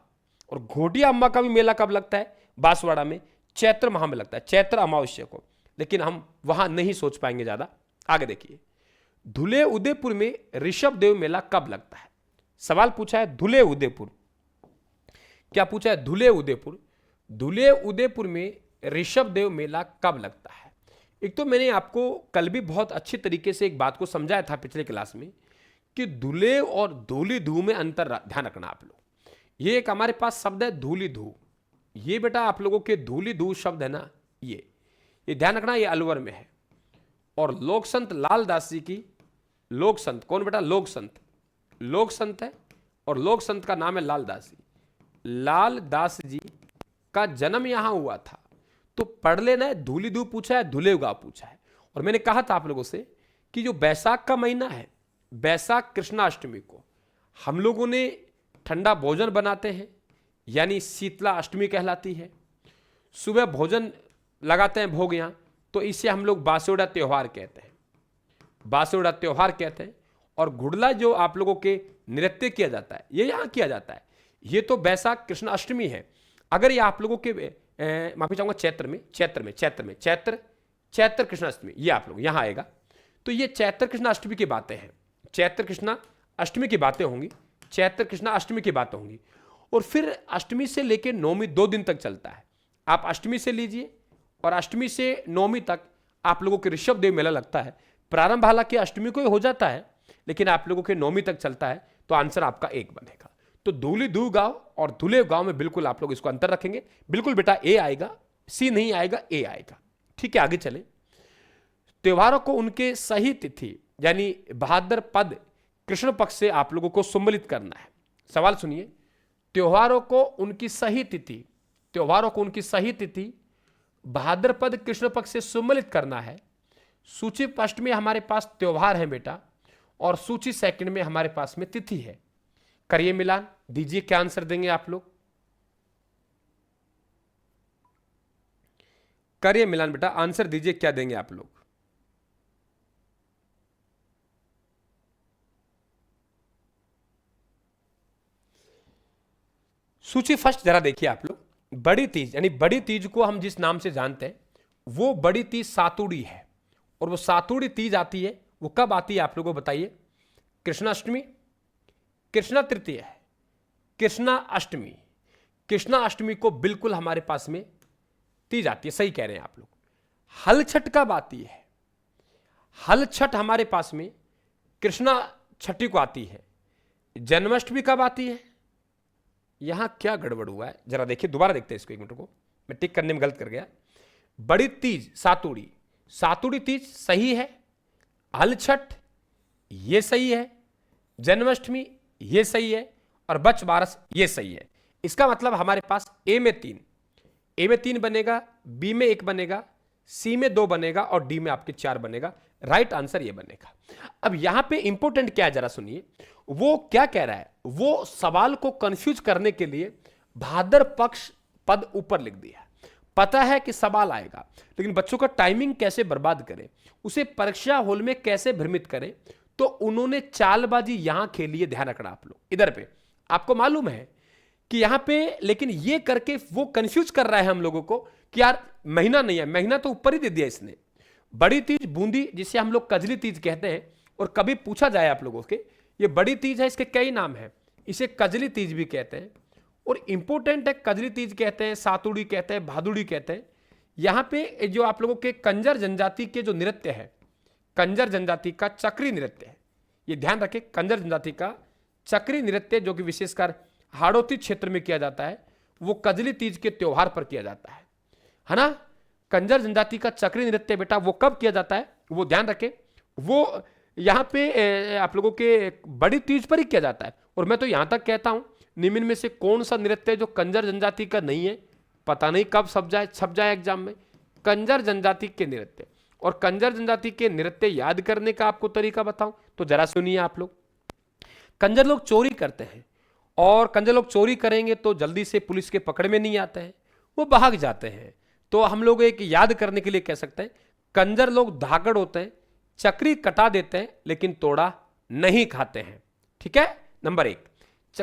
और घोटिया अंबा का भी मेला कब लगता है, बांसवाड़ा में चैत्र माह में लगता है, चैत्र अमावस्या को। लेकिन हम वहां नहीं सोच पाएंगे ज्यादा। आगे देखिए, धुले उदयपुर में ऋषभ देव मेला कब लगता है। सवाल पूछा है धुले उदयपुर, क्या पूछा है धुले उदयपुर, धुले उदयपुर में ऋषभ देव मेला कब लगता है। एक तो मैंने आपको कल भी बहुत अच्छी तरीके से एक बात को समझाया था पिछले क्लास में कि धुले और धूली धू में अंतर ध्यान रखना आप लोग। ये एक हमारे पास शब्द है धूली धू, ये बेटा आप लोगों के धूली धू शब्द है ना, ये ध्यान रखना, ये अलवर में है। और लोक संत लाल दास जी की, लोक संत कौन बेटा, लोक संत, लोक संत है और लोक संत का नाम है लाल दास जी। लाल दास जी का जन्म यहां हुआ था, तो पढ़ लेना है, धूली धू पूछा है, धुले गांव पूछा है। और मैंने कहा था आप लोगों से कि जो बैसाख का महीना है, बैसाख कृष्णाष्टमी को हम लोगों ने ठंडा भोजन बनाते हैं, यानी शीतला अष्टमी कहलाती है। सुबह भोजन लगाते हैं भोग यहाँ, तो इसे हम लोग बासेड़ा त्योहार कहते हैं, बासेड़ा त्योहार कहते हैं। और घुड़ला जो आप लोगों के नृत्य किया जाता है ये यहाँ किया जाता है, ये तो बैसाख कृष्ण अष्टमी है। अगर ये आप लोगों के माफी चाहूंगा चैत्र कृष्ण अष्टमी ये आप लोग यहाँ आएगा, तो ये चैत्र कृष्ण अष्टमी की बातें हैं, चैत्र कृष्ण अष्टमी की बातें होंगी, चैत्र कृष्ण अष्टमी की बातें होंगी। और फिर अष्टमी से लेकर नौमी 2 दिन तक चलता है। आप अष्टमी से लीजिए और अष्टमी से नौमी तक आप लोगों के ऋषभ देव मेला लगता है। प्रारंभ हालांकि अष्टमी को ही हो जाता है, लेकिन आप लोगों के नौमी तक चलता है, तो आंसर आपका 1 बनेगा। तो धूली धू गांव और धुले गांव में बिल्कुल आप लोग इसको अंतर रखेंगे, बिल्कुल बेटा ए आएगा, सी नहीं आएगा, ए आएगा। ठीक है, आगे चले। त्योहारों को उनके सही तिथि यानी भाद्रपद कृष्ण पक्ष से आप लोगों को सम्मिलित करना है। सवाल सुनिए, त्योहारों को उनकी सही तिथि, त्योहारों को उनकी सही तिथि भाद्रपद कृष्ण पक्ष से सम्मिलित करना है। सूची फर्स्ट में हमारे पास त्योहार है बेटा, और सूची सेकंड में हमारे पास में तिथि है। करिए मिलान, दीजिए क्या आंसर देंगे आप लोग, करिए मिलान बेटा, आंसर दीजिए क्या देंगे आप लोग। सूची फर्स्ट जरा देखिए आप लोग। बड़ी तीज यानी बड़ी तीज को हम जिस नाम से जानते हैं वो बड़ी तीज सातुड़ी है, और वो सातुड़ी तीज आती है, वो कब आती है आप लोगों को बताइए। कृष्णाष्टमी, कृष्णा तृतीय है, कृष्णा अष्टमी, कृष्णा अष्टमी को बिल्कुल हमारे पास में तीज आती है, सही कह रहे हैं आप लोग। हल छठ कब आती है, हल छठ हमारे पास में कृष्णा छठी को आती है। जन्माष्टमी कब आती है, यहां क्या गड़बड़ हुआ है जरा देखिए, दोबारा देखते हैं इसको, 1 मिनट को, मैं टिक करने में गलत कर गया। बड़ी तीज सातुड़ी, सातुड़ी तीज सही है, हल छठ ये सही है, जन्माष्टमी ये सही है, और बच बारस ये सही है। इसका मतलब हमारे पास ए में 3 बनेगा, बी में 1 बनेगा, सी में 2 बनेगा, और डी में आपके 4 बनेगा। राइट आंसर ये बनेगा। अब यहां पे इंपॉर्टेंट क्या है जरा सुनिए, वो क्या कह रहा है, वो सवाल को कंफ्यूज करने के लिए भाद्र पक्ष पद ऊपर लिख दिया। पता है कि सवाल आएगा, लेकिन बच्चों का टाइमिंग कैसे बर्बाद करें, उसे परीक्षा हॉल में कैसे भ्रमित करें, तो उन्होंने चालबाजी यहां खेली है। ध्यान रखना आप लोग, इधर पे आपको मालूम है कि यहां पे, लेकिन ये करके वो कंफ्यूज कर रहा है हम लोगों को कि यार महीना नहीं है, महीना तो ऊपर ही दे दिया इसने। बड़ी तीज बूंदी जिसे हम लोग कजली तीज कहते हैं, और कभी पूछा जाए आप लोगों के, ये बड़ी तीज है, इसके कई नाम हैं, इसे कजली तीज भी कहते हैं, और इंपॉर्टेंट है, कजली तीज कहते हैं, सातुड़ी कहते हैं, भादुड़ी कहते हैं। यहां पे जो आप लोगों के कंजर जनजाति के जो नृत्य है, कंजर जनजाति का चक्री नृत्य है, ये ध्यान रखें, कंजर जनजाति का चक्री नृत्य जो कि विशेषकर हाड़ौती क्षेत्र में किया जाता है, वो कजली तीज के त्योहार पर किया जाता है ना। कंजर जनजाति का चक्री नृत्य बेटा वो कब किया जाता है, वो ध्यान रखें, वो यहाँ पे आप लोगों के बड़ी तीज पर ही किया जाता है। और मैं तो यहाँ तक कहता हूँ निम्न में से कौन सा नृत्य जो कंजर जनजाति का नहीं है, पता नहीं कब छप जाए एग्जाम में, कंजर जनजाति के नृत्य। और कंजर जनजाति के नृत्य याद करने का आपको तरीका बताऊं तो जरा सुनिए आप लोग। कंजर लोग चोरी करते हैं, और कंजर लोग चोरी करेंगे तो जल्दी से पुलिस के पकड़ में नहीं आते हैं, वो भाग जाते हैं। तो हम लोग एक याद करने के लिए कह सकते हैं, कंजर लोग धाकड़ होते हैं, चक्री कटा देते हैं लेकिन तोड़ा नहीं खाते हैं। ठीक है, नंबर 1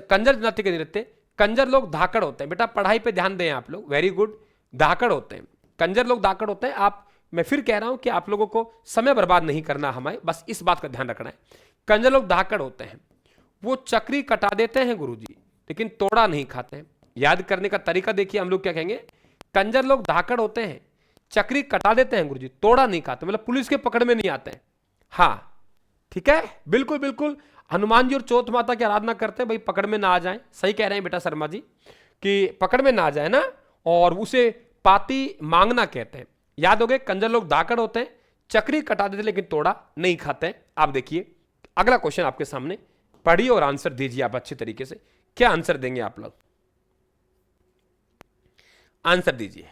कंजर जनजाति के नृत्य, कंजर लोग धाकड़ होते हैं। बेटा पढ़ाई पे ध्यान दें आप लोग, वेरी गुड, धाकड़ होते हैं, कंजर लोग धाकड़ होते हैं। आप, मैं फिर कह रहा हूं कि आप लोगों को समय बर्बाद नहीं करना, हमें बस इस बात का ध्यान रखना है। कंजर लोग धाकड़ होते हैं, वो चक्री कटा देते हैं गुरुजी, लेकिन तोड़ा नहीं खाते हैं। याद करने का तरीका देखिए, हम लोग क्या कहेंगे, कंजर लोग धाकड़ होते हैं, चक्री कटा देते हैं गुरुजी, तोड़ा नहीं खाते, मतलब पुलिस के पकड़ में नहीं आते हैं। हाँ ठीक है, बिल्कुल बिल्कुल, हनुमान जी और चौथ माता की आराधना करते हैं भाई, पकड़ में ना आ जाए। सही कह रहे हैं बेटा शर्मा जी कि पकड़ में ना आ जाए ना, और उसे पाती मांगना कहते हैं। याद हो गए, कंजर लोग धाकड़ होते हैं, चक्री कटा देते लेकिन तोड़ा नहीं खाते हैं। आप देखिए अगला क्वेश्चन आपके सामने, पढ़िए और आंसर दीजिए आप अच्छी तरीके से। क्या आंसर देंगे आप लोग, आंसर दीजिए।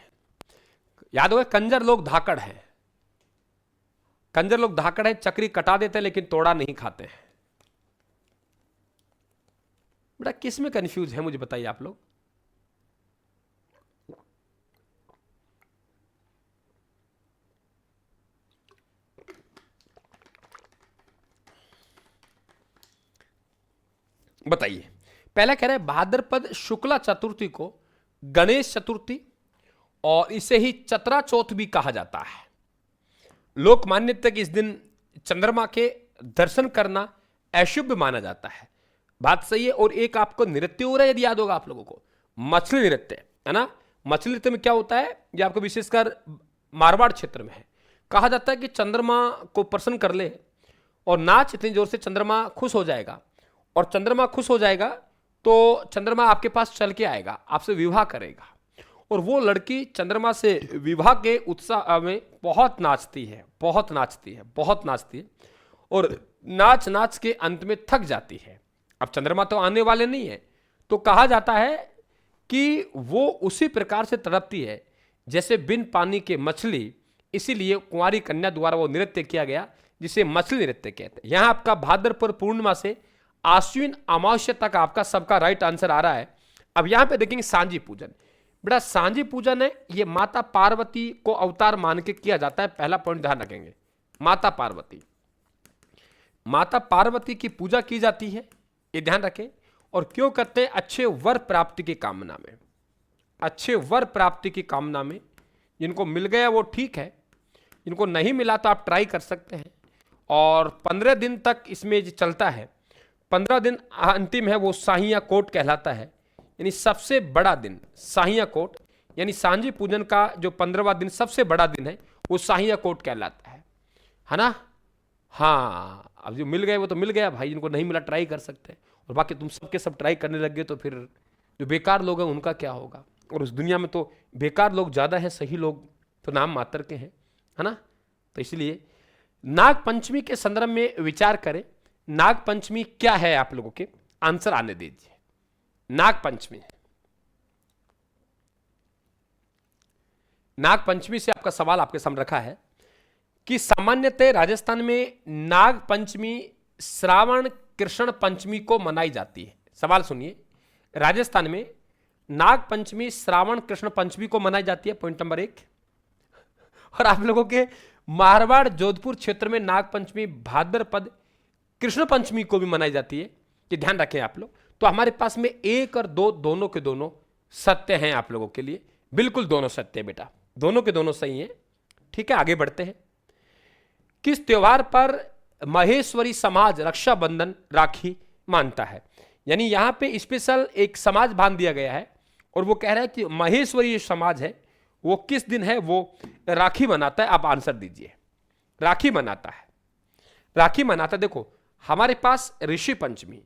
याद हो गए, कंजर लोग धाकड़ हैं, कंजर लोग धाकड़ हैं, चक्री कटा देते हैं लेकिन तोड़ा नहीं खाते हैं। बेटा किस में कंफ्यूज है मुझे बताइए आप लोग। बताइए। पहला कह रहा है भाद्रपद शुक्ला चतुर्थी को गणेश चतुर्थी और इसे ही चतरा चौथ भी कहा जाता है। लोक मान्यता कि इस दिन चंद्रमा के दर्शन करना अशुभ माना जाता है। बात सही है। और एक आपको नृत्य हो रहा है, यदि याद होगा आप लोगों को, मछली नृत्य है ना। मछली नृत्य में क्या होता है, ये आपको विशेषकर मारवाड़ क्षेत्र में है, कहा जाता है कि चंद्रमा को प्रसन्न कर ले और नाच इतनी जोर से चंद्रमा खुश हो जाएगा, और चंद्रमा खुश हो जाएगा तो चंद्रमा आपके पास चल के आएगा, आपसे विवाह करेगा। और वो लड़की चंद्रमा से विवाह के उत्साह में बहुत नाचती है, बहुत नाचती है, बहुत नाचती है, और नाच नाच के अंत में थक जाती है। अब चंद्रमा तो आने वाले नहीं है, तो कहा जाता है कि वो उसी प्रकार से तड़पती है जैसे बिन पानी के मछली, इसीलिए कुंवारी कन्या द्वारा वो नृत्य किया गया जिसे मछली नृत्य कहते हैं। यहां आपका भाद्रपद पूर्णिमा से आश्विन अमावस्या तक आपका सबका राइट आंसर आ रहा है। अब यहां पे देखेंगे सांझी पूजन। बेटा सांझी पूजन है, ये माता पार्वती को अवतार मान के किया जाता है। पहला पॉइंट ध्यान रखेंगे, माता पार्वती, माता पार्वती की पूजा की जाती है, ये ध्यान रखें। और क्यों करते हैं, अच्छे वर प्राप्ति की कामना में, अच्छे वर प्राप्ति की कामना में। जिनको मिल गया वो ठीक है, जिनको नहीं मिला तो आप ट्राई कर सकते हैं। और 15 दिन तक इसमें चलता है, 15 दिन अंतिम है वो साहिया कोट कहलाता है, यानी सबसे बड़ा दिन साहिया कोट, यानी सांझी पूजन का जो 15वां दिन सबसे बड़ा दिन है वो साहिया कोट कहलाता है ना। हाँ, अब जो मिल गए वो तो मिल गया भाई, जिनको नहीं मिला ट्राई कर सकते हैं। और बाकी तुम सबके सब ट्राई करने लग गए तो फिर जो बेकार लोग हैं उनका क्या होगा। और उस दुनिया में तो बेकार लोग ज़्यादा हैं, सही लोग तो नाम मात्र के हैं, है ना। तो इसलिए नाग पंचमी के संदर्भ में विचार करें, नाग पंचमी क्या है, आप लोगों के आंसर आने दीजिए। नाग पंचमी, नाग पंचमी से आपका सवाल आपके सामने रखा है कि सामान्यतः राजस्थान में नाग पंचमी श्रावण कृष्ण पंचमी को मनाई जाती है। सवाल सुनिए, राजस्थान में नाग पंचमी श्रावण कृष्ण पंचमी को मनाई जाती है, पॉइंट नंबर 1। और आप लोगों के मारवाड़ जोधपुर क्षेत्र में नाग पंचमी भाद्रपद कृष्ण पंचमी को भी मनाई जाती है, ये ध्यान रखें आप लोग। तो हमारे पास में 1 और 2 दोनों के दोनों सत्य हैं आप लोगों के लिए, बिल्कुल दोनों सत्य है बेटा, दोनों के दोनों सही हैं। ठीक है, आगे बढ़ते हैं। किस त्योहार पर महेश्वरी समाज रक्षाबंधन राखी मानता है, यानी यहां पे स्पेशल एक समाज बांध दिया गया है और वो कह रहा है कि महेश्वरी समाज है वो किस दिन है वो राखी मनाता है। आप आंसर दीजिए। राखी मनाता है, राखी मनाता, देखो हमारे पास ऋषि पंचमी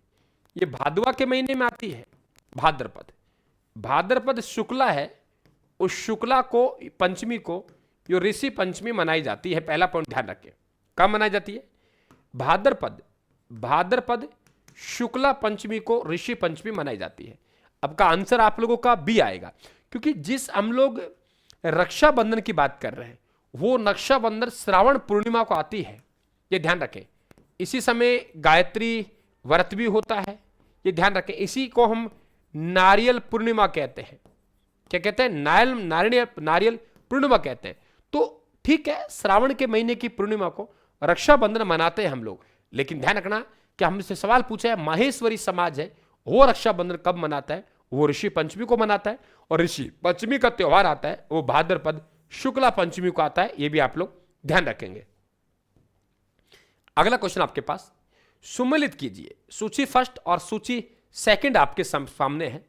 ये भादवा के महीने में आती है, भाद्रपद, भाद्रपद शुक्ला है, उस शुक्ला को पंचमी को जो ऋषि पंचमी मनाई जाती है, पहला पॉइंट ध्यान रखें। कब मनाई जाती है? भाद्रपद शुक्ला पंचमी को ऋषि पंचमी मनाई जाती है। अब का आंसर आप लोगों का बी आएगा, क्योंकि जिस हम लोग रक्षाबंधन की बात कर रहे हैं वो रक्षाबंधन श्रावण पूर्णिमा को आती है, ये ध्यान रखें। इसी समय गायत्री व्रत भी होता है, ये ध्यान रखें। इसी को हम नारियल पूर्णिमा कहते हैं। क्या कहते हैं? नारियल पूर्णिमा कहते हैं। तो ठीक है, श्रावण के महीने की पूर्णिमा को रक्षाबंधन मनाते हैं हम लोग, लेकिन ध्यान रखना कि हमसे सवाल पूछा है माहेश्वरी समाज है वो रक्षाबंधन कब मनाता है? वो ऋषि पंचमी को मनाता है, और ऋषि पंचमी का त्योहार आता है वो भाद्रपद शुक्ला पंचमी को आता है। ये भी आप लोग ध्यान रखेंगे। अगला क्वेश्चन आपके पास, सुमेलित कीजिए। सूची फर्स्ट और सूची सेकंड आपके सामने है।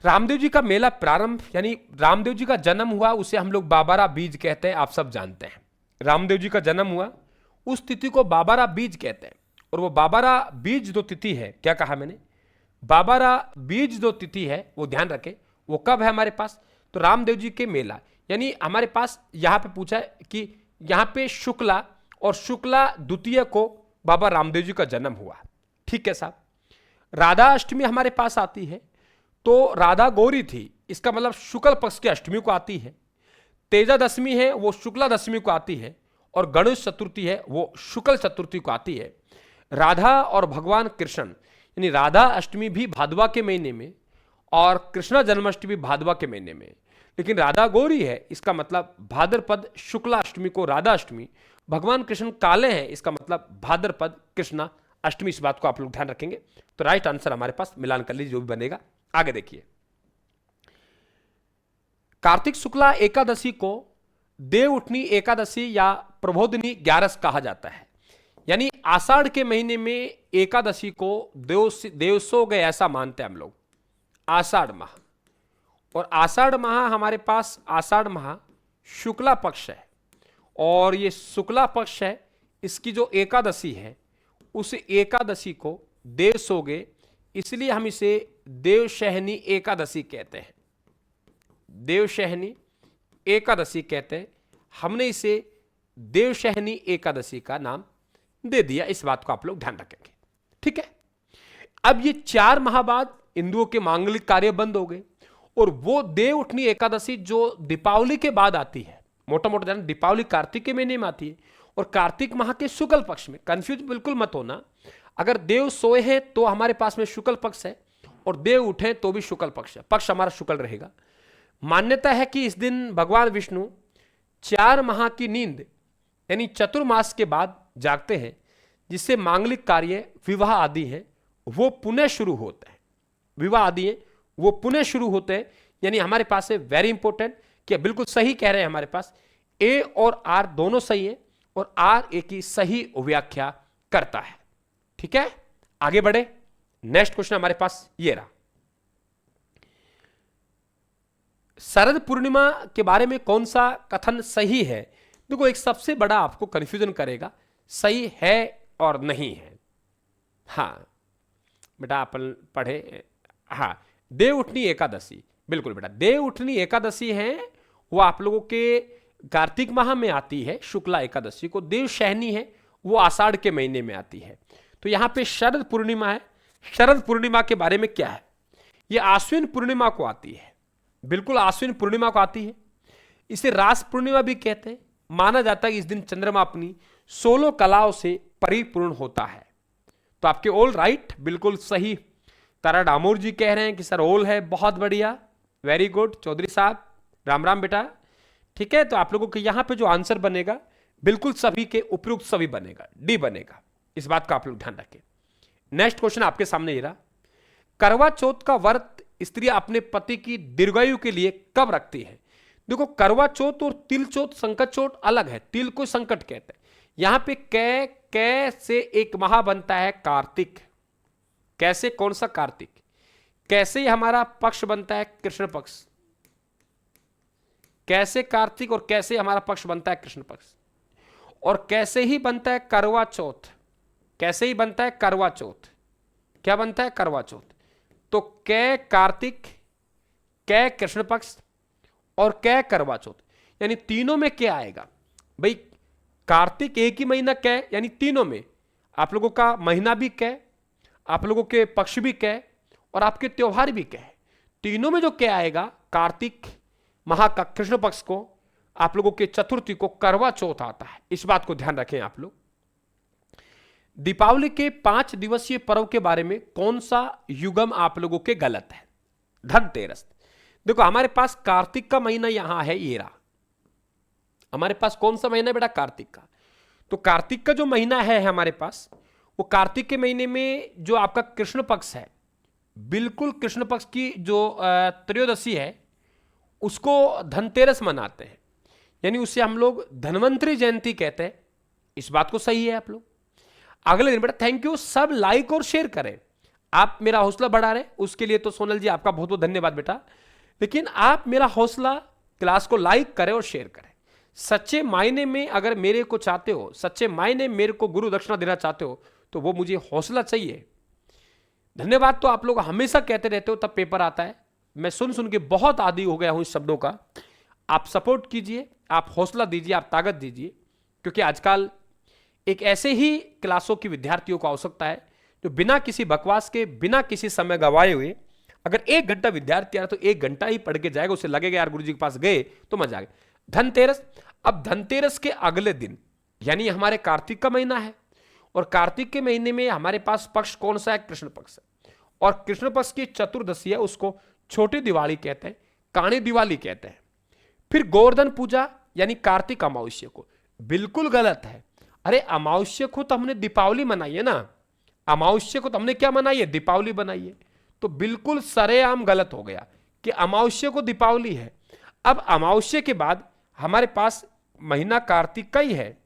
रामदेव जी का मेला प्रारंभ, यानी रामदेव जी का जन्म हुआ, उसे हम लोग बाबारा बीज कहते हैं, आप सब जानते हैं। रामदेव जी का जन्म हुआ उस तिथि को बाबारा बीज कहते हैं। और वो बाबारा बीज जो तिथि है, क्या कहा मैंने? बाबारा बीज जो तिथि है वो ध्यान रखें, वो कब है हमारे पास? तो रामदेव जी के मेला, यानी हमारे पास यहां पे पूछा है कि यहां पे शुक्ला और शुक्ला द्वितीय को बाबा रामदेव जी का जन्म हुआ। ठीक है साहब। राधा अष्टमी हमारे पास आती है, तो राधा गौरी थी, इसका मतलब शुक्ल पक्ष की अष्टमी को आती है। तेजा दशमी है वो शुक्ला दशमी को आती है, और गणेश चतुर्थी है वो शुक्ल चतुर्थी को आती है। राधा और भगवान कृष्ण, यानी राधा अष्टमी भी भादवा के महीने में और कृष्ण जन्माष्टमी भादवा के महीने में, लेकिन राधा गौरी है, इसका मतलब भाद्रपद शुक्ला अष्टमी को राधा अष्टमी। भगवान कृष्ण काले हैं, इसका मतलब भाद्रपद कृष्णा अष्टमी। इस बात को आप लोग ध्यान रखेंगे। तो राइट आंसर हमारे पास मिलान कर लीजिए जो भी बनेगा। आगे देखिए, कार्तिक शुक्ला एकादशी को देवउठनी एकादशी या प्रबोधिनी ग्यारस कहा जाता है। यानी आषाढ़ के महीने में एकादशी को देवसो गए ऐसा मानते हैं हम लोग। आषाढ़ माह, और आषाढ़ माह हमारे पास आषाढ़ माह शुक्ला पक्ष है, और ये शुक्ला पक्ष है, इसकी जो एकादशी है उस एकादशी को देव सो गए, इसलिए हम इसे देवशहनी एकादशी कहते हैं। देवशहनी एकादशी कहते हैं, हमने इसे देवशहनी एकादशी का नाम दे दिया। इस बात को आप लोग ध्यान रखेंगे। ठीक है। अब ये 4 माह बाद हिंदुओं के मांगलिक कार्य बंद हो गए, और वो देवउठनी एकादशी जो दीपावली के बाद आती है, मोटा मोटा जान दीपावली कार्तिक के महीने में आती है, और कार्तिक माह के शुक्ल पक्ष में। कंफ्यूज बिल्कुल मत होना, अगर देव सोए हैं तो हमारे पास में शुक्ल पक्ष है, और देव उठे तो भी शुक्ल पक्ष है, पक्ष हमारा शुक्ल रहेगा। मान्यता है कि इस दिन भगवान विष्णु 4 माह की नींद यानी चतुर्मास के बाद जागते हैं, जिससे मांगलिक कार्य विवाह आदि हैं वो पुनः शुरू होते हैं। विवाह आदि हैं वो पुनः शुरू होते हैं। यानी हमारे पास है वेरी इंपॉर्टेंट, कि बिल्कुल सही कह रहे हैं हमारे पास, ए और आर दोनों सही है, और आर ए की सही व्याख्या करता है। ठीक है, आगे बढ़े। नेक्स्ट क्वेश्चन हमारे पास ये रहा, शरद पूर्णिमा के बारे में कौन सा कथन सही है? देखो, एक सबसे बड़ा आपको कंफ्यूजन करेगा, सही है और नहीं है। हाँ बेटा, अपन पढ़े। हाँ, देवउठनी एकादशी, बिल्कुल बेटा, देवउठनी एकादशी है वो आप लोगों के कार्तिक माह में आती है, शुक्ला एकादशी को। देवशहनी है वो आषाढ़ के महीने में आती है। तो यहां पे शरद पूर्णिमा है। शरद पूर्णिमा के बारे में क्या है? ये आश्विन पूर्णिमा को आती है, बिल्कुल आश्विन पूर्णिमा को आती है। इसे रास पूर्णिमा भी कहते हैं। माना जाता है कि इस दिन चंद्रमा अपनी 16 कलाओं से परिपूर्ण होता है। तो आपके ऑल राइट, बिल्कुल सही। तारा डामोर जी कह रहे हैं कि सर ऑल है, बहुत बढ़िया, वेरी गुड। चौधरी साहब राम राम बेटा। ठीक है, तो आप लोगों के यहां पे जो आंसर बनेगा बिल्कुल सभी के उपयुक्त सभी बनेगा, डी बनेगा। इस बात का आप लोग ध्यान रखें। नेक्स्ट क्वेश्चन आपके सामने ये रहा, करवा चौथ का व्रत स्त्री अपने पति की दीर्घायु के लिए कब रखती है? देखो, करवा चौथ और तिल चौथ, संकट चौथ अलग है। तिल को संकट कहते हैं। यहां पे कै से एक माह बनता है कार्तिक। कैसे? कौन सा कार्तिक? कैसे हमारा पक्ष बनता है? कृष्ण पक्ष। कैसे कार्तिक और कैसे हमारा पक्ष बनता है? कृष्ण पक्ष। और कैसे ही बनता है करवा चौथ? कैसे ही बनता है करवा चौथ? क्या बनता है? करवा चौथ। तो कै कार्तिक, कै कृष्ण पक्ष और कै करवा चौथ, यानी तीनों में क्या आएगा भाई? कार्तिक एक ही महीना क्या है, यानी तीनों में आप लोगों का महीना भी क्या है, आप लोगों के पक्ष भी क्या है, और आपके त्योहार भी क्या है। तीनों में जो क्या आएगा, कार्तिक माह का कृष्ण पक्ष को आप लोगों के चतुर्थी को करवा चौथ आता है। इस बात को ध्यान रखें आप लोग। दीपावली के 5 दिवसीय पर्व के बारे में कौन सा युगम आप लोगों के गलत है? धनतेरस। देखो हमारे पास कार्तिक का महीना यहां है, ये रहा हमारे पास। कौन सा महीना बेटा? कार्तिक का। तो कार्तिक का जो महीना है हमारे पास, वो कार्तिक के महीने में जो आपका कृष्ण पक्ष है, बिल्कुल कृष्ण पक्ष की जो त्रयोदशी है उसको धनतेरस मनाते हैं, यानी उसे हम लोग धन्वंतरी जयंती कहते हैं। इस बात को सही है आप लोग। अगले दिन बेटा थैंक यू, सब लाइक और शेयर करें, आप मेरा हौसला बढ़ा रहे, उसके लिए तो सोनल जी आपका बहुत बहुत धन्यवाद बेटा। लेकिन आप मेरा हौसला, क्लास को लाइक करें और शेयर करें। सच्चे मायने में अगर मेरे को चाहते हो, सच्चे मायने मेरे को गुरु दक्षिणा देना चाहते हो, तो वो मुझे हौसला चाहिए। धन्यवाद तो आप लोग हमेशा कहते रहते हो, तब पेपर आता है। मैं सुन सुन के बहुत आदी हो गया हूं इस शब्दों का। आप सपोर्ट कीजिए, आप हौसला दीजिए, आप ताकत दीजिए, क्योंकि आजकल एक ऐसे ही क्लासों की विद्यार्थियों को आवश्यकता है जो बिना किसी बकवास के, बिना किसी समय गवाए हुए, अगर 1 घंटा विद्यार्थी आ रहा तो 1 घंटा ही पढ़ के जाएगा, उसे लगेगा यार गुरु जी के पास गए तो मजा आ गया। धनतेरस। अब धनतेरस के अगले दिन, यानी हमारे कार्तिक का महीना है, और कार्तिक के महीने में हमारे पास पक्ष कौन सा है? कृष्ण पक्ष है। और कृष्ण पक्ष की चतुर्दशी है, उसको छोटी दिवाली कहते हैं, काणी दिवाली कहते हैं। फिर गोवर्धन पूजा यानी कार्तिक अमावस्या को, बिल्कुल गलत है। अरे अमावस्या को तो हमने दीपावली मनाई है ना, अमावस्या को तो हमने क्या मनाई है? दीपावली बनाई है। तो बिल्कुल सरेआम गलत हो गया कि अमावस्या को दीपावली है। अब अमावस्या के बाद हमारे पास महीना कार्तिक का ही है,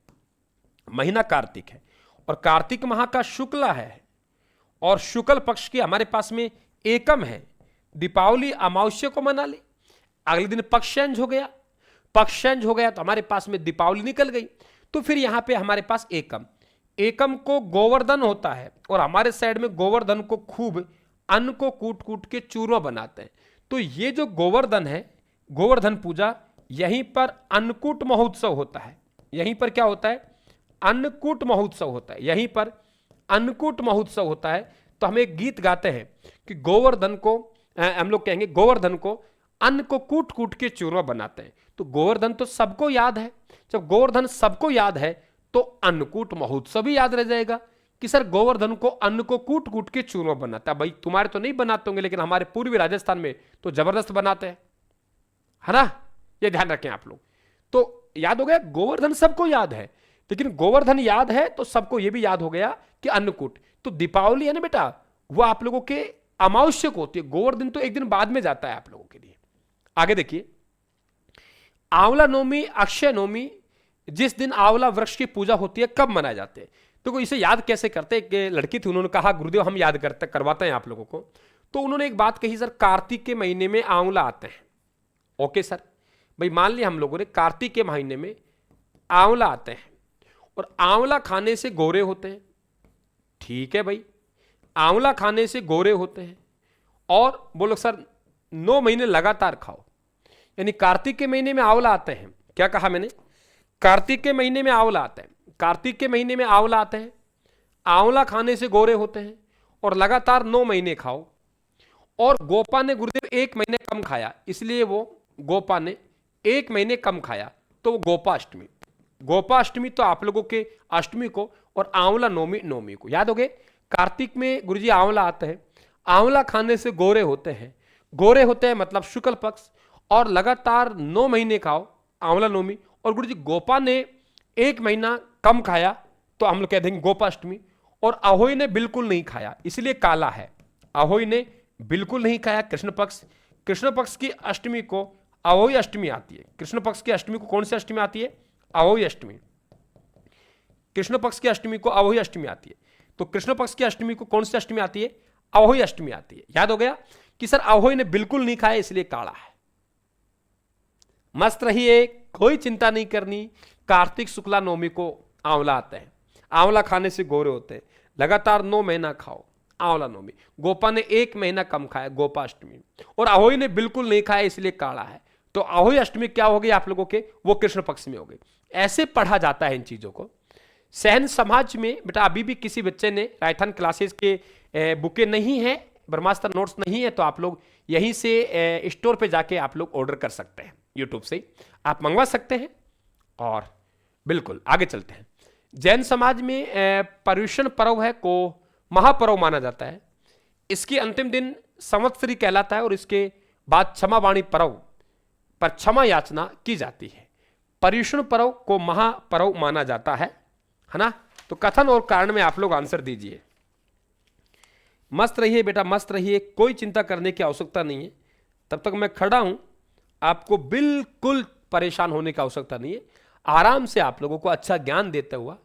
महीना कार्तिक है, और कार्तिक माह का शुक्ला है, और शुक्ल पक्ष की हमारे पास में एकम है। दीपावली अमावस्या को मना ली, अगले दिन पक्ष चेंज हो गया, पक्ष चेंज हो गया तो हमारे पास में दीपावली निकल गई। तो फिर यहां पे हमारे पास एकम, एकम को गोवर्धन होता है, और हमारे साइड में गोवर्धन को खूब अन्न को कूट कूट के चूरमा बनाते हैं। तो ये जो गोवर्धन है, गोवर्धन पूजा, यहीं पर अन्नकूट महोत्सव होता है। यहीं पर क्या होता है? अन्नकूट महोत्सव होता है, यहीं पर अन्नकूट महोत्सव होता है। तो हम एक गीत गाते हैं कि गोवर्धन को, हम लोग कहेंगे गोवर्धन को अन्न को कूट कूट के चूरमा बनाते हैं। तो गोवर्धन तो सबको याद है, जब गोवर्धन सबको याद है तो अन्नकूट महोत्सव भी याद रह जाएगा कि सर गोवर्धन को अन्न को कूट कूट के चूरमा बनाता है। भाई तुम्हारे तो नहीं बनाते होंगे, लेकिन हमारे पूर्वी राजस्थान में तो जबरदस्त बनाते हैं, है ना? ये ध्यान रखें आप लोग। तो याद हो गया, गोवर्धन सबको याद है, लेकिन गोवर्धन याद है तो सबको यह भी याद हो गया कि अन्नकूट। तो दीपावली है ना बेटा, वो आप लोगों के अमावस्या को होती है, गोवर्धन तो एक दिन बाद में जाता है आप लोगों के लिए। आगे देखिए, आंवला नवमी, अक्षय नवमी, जिस दिन आंवला वृक्ष की पूजा होती है, कब मनाए जाते हैं? तो इसे याद कैसे करते हैं? कि लड़की थी, उन्होंने कहा गुरुदेव हम याद करते करवाते हैं आप लोगों को। तो उन्होंने एक बात कही, सर कार्तिक के महीने में आंवला आते हैं। ओके सर, भाई मान लिया हम लोगों ने कार्तिक के महीने में आंवला आते हैं, और आंवला खाने से गोरे होते हैं। ठीक है भाई, आंवला खाने से गोरे होते हैं, और बोलो सर 9 महीने लगातार खाओ, यानी कार्तिक के महीने में आंवला आते हैं। क्या कहा मैंने? कार्तिक के महीने में आंवला आते हैं, कार्तिक के महीने में आंवला आते हैं, आंवला खाने से गोरे होते हैं, और लगातार 9 महीने खाओ। और गोपा ने गुरुदेव 1 महीने कम खाया, इसलिए वो गोपा ने 1 महीने कम खाया, तो वो गोपाष्टमी। गोपाष्टमी तो आप लोगों के अष्टमी को, और आंवला नवमी को। याद हो गए, कार्तिक में गुरुजी आंवला आते हैं, आंवला खाने से गोरे होते हैं, गोरे होते हैं मतलब शुक्ल पक्ष, और लगातार 9 महीने खाओ आंवला नवमी। और गुरुजी गोपा ने 1 महीना कम खाया, तो हम लोग कह देंगे गोपाष्टमी। और अहोई ने बिल्कुल नहीं खाया, इसलिए काला है। अहोई ने बिल्कुल नहीं खाया कृष्ण पक्ष। कृष्ण पक्ष की अष्टमी को अहोई अष्टमी आती है। कृष्ण पक्ष की अष्टमी को कौन सी अष्टमी आती है? अहोई अष्टमी। कृष्ण पक्ष की अष्टमी को अहोई अष्टमी आती है। तो कृष्ण पक्ष की अष्टमी को कौन सी अष्टमी आती है? अहोई अष्टमी आती है। याद हो गया कि सर अहोई ने बिल्कुल नहीं खाया, इसलिए काला है। मस्त रहिए, कोई चिंता नहीं करनी। कार्तिक शुक्ला नवमी को आंवला आता है, आंवला खाने से गोरे होते हैं, लगातार 9 महीना खाओ आंवला नवमी। गोपा ने 1 महीना कम खाया, गोपाष्टमी। और अहोई ने बिल्कुल नहीं खाया, इसलिए काला है। तो अहोई अष्टमी क्या हो गई आप लोगों के, वो कृष्ण पक्ष में हो गई। ऐसे पढ़ा जाता है इन चीजों को। सहन समाज में बेटा अभी भी किसी बच्चे ने राजस्थान क्लासेस के बुके नहीं है, ब्रह्मास्त्र नोट्स नहीं है, तो आप लोग यहीं से स्टोर पे जाके आप लोग ऑर्डर कर सकते हैं, यूट्यूब से आप मंगवा सकते हैं। और बिल्कुल आगे चलते हैं। जैन समाज में पर्युषण पर्व है को महापर्व माना जाता है। इसके अंतिम दिन संवत्सरी कहलाता है और इसके बाद क्षमावाणी पर्व पर क्षमा याचना की जाती है। पर्युषण पर्व को महापर्व माना जाता है ना। तो कथन और कारण में आप लोग आंसर दीजिए। मस्त रहिए बेटा, मस्त रहिए, कोई चिंता करने की आवश्यकता नहीं है। तब तक मैं खड़ा हूं, आपको बिल्कुल परेशान होने की आवश्यकता नहीं है। आराम से आप लोगों को अच्छा ज्ञान देता हुआ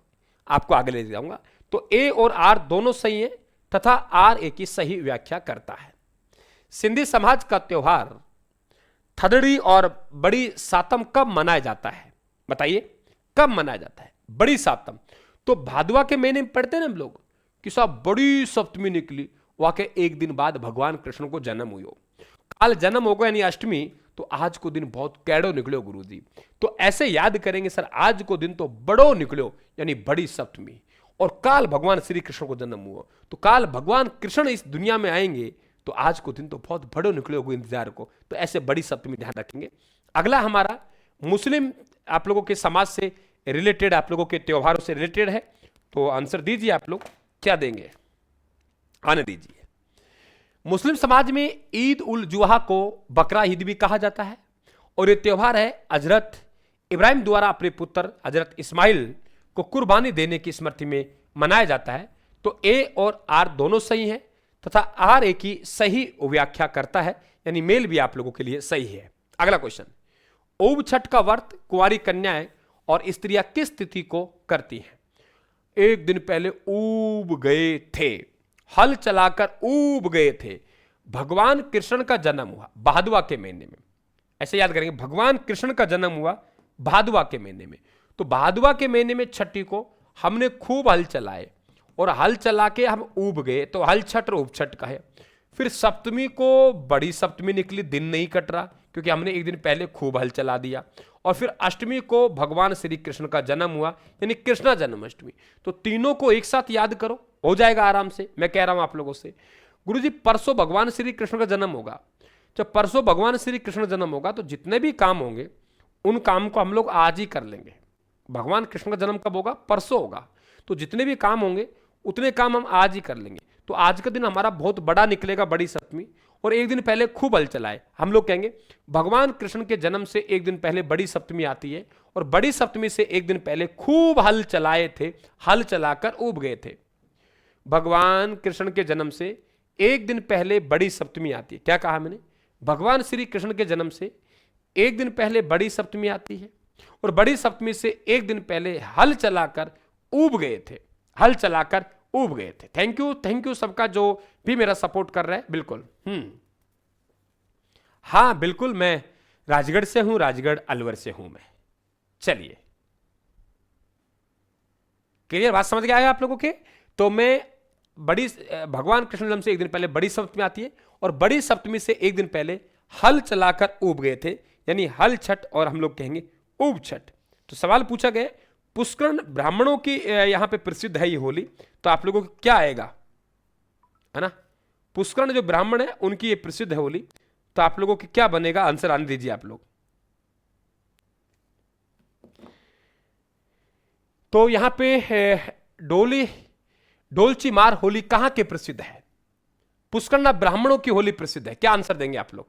आपको आगे ले जाऊंगा। तो ए और आर दोनों सही है तथा आर ए की सही व्याख्या करता है। सिंधी समाज का त्योहार थदड़ी और बड़ी सातम कब मनाया जाता है, बताइए कब मनाया जाता है? बड़ी सातम तो भादवा के महीने में पढ़ते हैं ना हम लोग कि साहब बड़ी सप्तमी निकली, वाकई एक दिन बाद भगवान कृष्ण को जन्म हुई हो, काल जन्म होगा यानी अष्टमी, तो आज को दिन बहुत कैडो निकलो गुरुजी। तो ऐसे याद करेंगे सर, आज को दिन तो बड़ो निकलो यानी बड़ी सप्तमी, और काल भगवान श्री कृष्ण को जन्म हुआ, तो काल भगवान कृष्ण इस दुनिया में आएंगे, तो आज को दिन तो बहुत बड़ो निकले होगा इंतजार को। तो ऐसे बड़ी सप्तमी ध्यान रखेंगे। अगला हमारा मुस्लिम आप लोगों के समाज से रिलेटेड, आप लोगों के त्योहारों से रिलेटेड है। तो आंसर दीजिए, आप लोग क्या देंगे, आने दीजिए। मुस्लिम समाज में ईद उल जुहा को बकरा ईद भी कहा जाता है और यह त्योहार है हजरत इब्राहिम द्वारा अपने पुत्र हजरत इस्माइल को कुर्बानी देने की स्मृति में मनाया जाता है। तो ए और आर दोनों सही हैं तथा आर ए की सही व्याख्या करता है, यानी मेल भी आप लोगों के लिए सही है। अगला क्वेश्चन, ऊब छठ का व्रत कुंवारी कन्याएं और स्त्रियां किस तिथि को करती हैं? एक दिन पहले ऊब गए थे, हल चलाकर ऊब गए थे। भगवान कृष्ण का जन्म हुआ भादवा के महीने में, ऐसे याद करेंगे, भगवान कृष्ण का जन्म हुआ भादवा के महीने में। तो भादवा के महीने में छठी को हमने खूब हल चलाए और हल चला के हम ऊब गए, तो हल छठ और ऊब छठ का है। फिर सप्तमी को बड़ी सप्तमी निकली, दिन नहीं कट रहा क्योंकि हमने एक दिन पहले खूब हल चला दिया। और फिर अष्टमी को भगवान श्री कृष्ण का जन्म हुआ यानी कृष्णा जन्माष्टमी। तो तीनों को एक साथ याद करो, हो जाएगा आराम से। मैं कह रहा हूं आप लोगों से, गुरुजी परसों भगवान श्री कृष्ण का जन्म होगा। जब परसों भगवान श्री कृष्ण का जन्म होगा तो जितने भी काम होंगे उन काम को हम लोग आज ही कर लेंगे। भगवान कृष्ण का जन्म कब होगा? परसों होगा। तो जितने भी काम होंगे उतने काम हम आज ही कर लेंगे। तो आज का दिन हमारा बहुत बड़ा निकलेगा, बड़ी सप्तमी, और एक दिन पहले खूब हल चलाए। हम लोग कहेंगे भगवान कृष्ण के जन्म से एक दिन पहले बड़ी सप्तमी आती है और बड़ी सप्तमी से एक दिन पहले खूब हल चलाए थे, हल चलाकर ऊब गए थे। भगवान कृष्ण के जन्म से एक दिन पहले बड़ी सप्तमी आती है। क्या कहा मैंने? भगवान श्री कृष्ण के जन्म से एक दिन पहले बड़ी सप्तमी आती है और बड़ी सप्तमी से एक दिन पहले हल चलाकर ऊब गए थे, हल चलाकर ऊब गए थे। थैंक यू सबका जो भी मेरा सपोर्ट कर रहा है। बिल्कुल हाँ बिल्कुल, मैं राजगढ़ से हूं, राजगढ़ अलवर से हूं मैं। चलिए क्लियर बात समझ गया है आप लोगों के? तो मैं बड़ी भगवान कृष्ण जन्म से एक दिन पहले बड़ी सप्तमी आती है और बड़ी सप्तमी से एक दिन पहले हल चलाकर ऊब गए थे, यानी हल छठ और हम लोग कहेंगे ऊब छठ। तो सवाल पूछा गया पुष्करण ब्राह्मणों की यहां पे प्रसिद्ध है ये होली, तो आप लोगों को क्या आएगा, है ना? पुष्करण जो ब्राह्मण है उनकी ये प्रसिद्ध है होली, तो आप लोगों की क्या बनेगा? आंसर आने दीजिए आप लोग। तो यहां पे डोलची मार होली कहां के प्रसिद्ध है? पुष्करण ब्राह्मणों की होली प्रसिद्ध है। क्या आंसर देंगे आप लोग?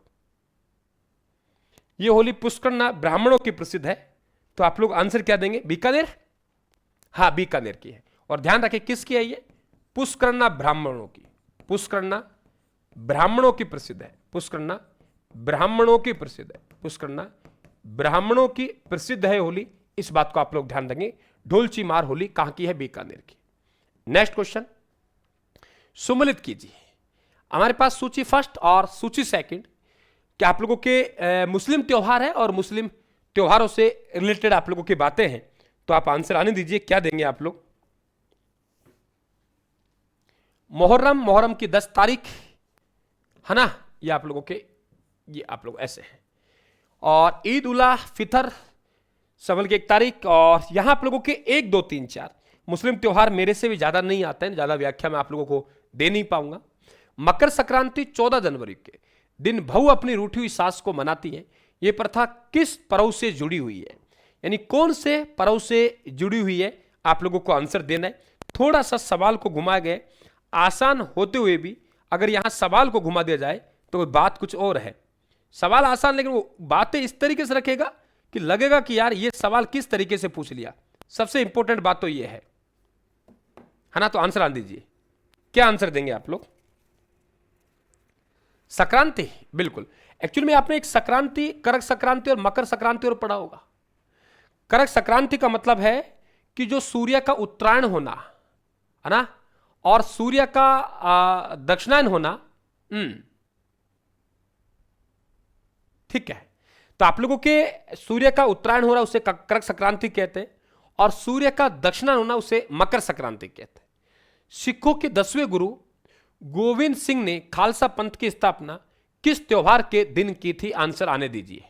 ये होली पुष्करण ब्राह्मणों की प्रसिद्ध है, तो आप लोग आंसर क्या देंगे? बीकानेर? हाँ बीकानेर की है। और ध्यान रखें किसकी है ये? पुष्करण ब्राह्मणों की। पुष्करण ब्राह्मणों की प्रसिद्ध है, पुष्करण ब्राह्मणों की प्रसिद्ध है, पुष्करण ब्राह्मणों की प्रसिद्ध है होली। इस बात को आप लोग ध्यान देंगे। ढोलची मार होली कहां की है? बीकानेर की। नेक्स्ट क्वेश्चन सुमलित कीजिए। हमारे पास सूची फर्स्ट और सूची सेकंड, क्या आप लोगों के मुस्लिम त्योहार है और मुस्लिम त्योहारों से रिलेटेड आप लोगों की बातें हैं, तो आप आंसर आने दीजिए। क्या देंगे आप लोग? मोहर्रम की 10 तारीख है ना, ये आप लोगों के, ये आप लोग ऐसे हैं। और ईद उल फितर शवल की 1 तारीख, और यहां आप लोगों के 1, 2, 3, 4 मुस्लिम त्योहार मेरे से भी ज्यादा नहीं आते हैं, ज्यादा व्याख्या मैं आप लोगों को दे नहीं पाऊंगा। मकर संक्रांति 14 जनवरी के दिन बहू अपनी रूठी हुई सास को मनाती है। यह प्रथा किस पर्व से जुड़ी हुई है, यानी कौन से पर्व से जुड़ी हुई है, आप लोगों को आंसर देना है। थोड़ा सा सवाल को घुमा गए, आसान होते हुए भी अगर यहां सवाल को घुमा दिया जाए तो बात कुछ और है। सवाल आसान, लेकिन वो बातें इस तरीके से रखेगा कि लगेगा कि यार ये सवाल किस तरीके से पूछ लिया। सबसे इंपॉर्टेंट बात तो ये है ना। तो आंसर आन दीजिए, क्या आंसर देंगे आप लोग? संक्रांति, बिल्कुल। एक्चुअली में आपने एक संक्रांति, करक संक्रांति और मकर संक्रांति और पढ़ा होगा। करक संक्रांति का मतलब है कि जो सूर्य का उत्तरायण होना है ना, और सूर्य का दक्षिणायन होना। ठीक है, तो आप लोगों के सूर्य का उत्तरायण हो रहा उसे करक संक्रांति कहते हैं, और सूर्य का दक्षिणायन होना उसे मकर संक्रांति कहते हैं। सिखों के 10वें गुरु गोविंद सिंह ने खालसा पंथ की स्थापना किस त्योहार के दिन की थी? आंसर आने दीजिए,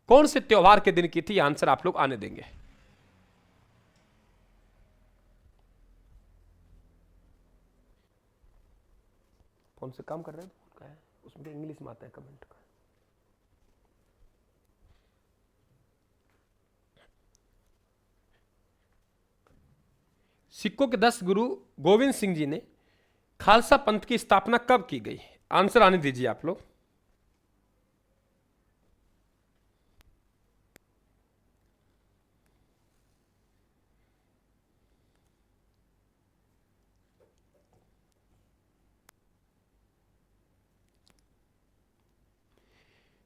कौन से त्योहार के दिन की थी? आंसर आप लोग आने देंगे। कौन से काम कर रहे हैं उसमें तो इंग्लिश में आता है कमेंट का। सिखों के 10 गुरु गोविंद सिंह जी ने खालसा पंथ की स्थापना कब की गई? आंसर आने दीजिए आप लोग।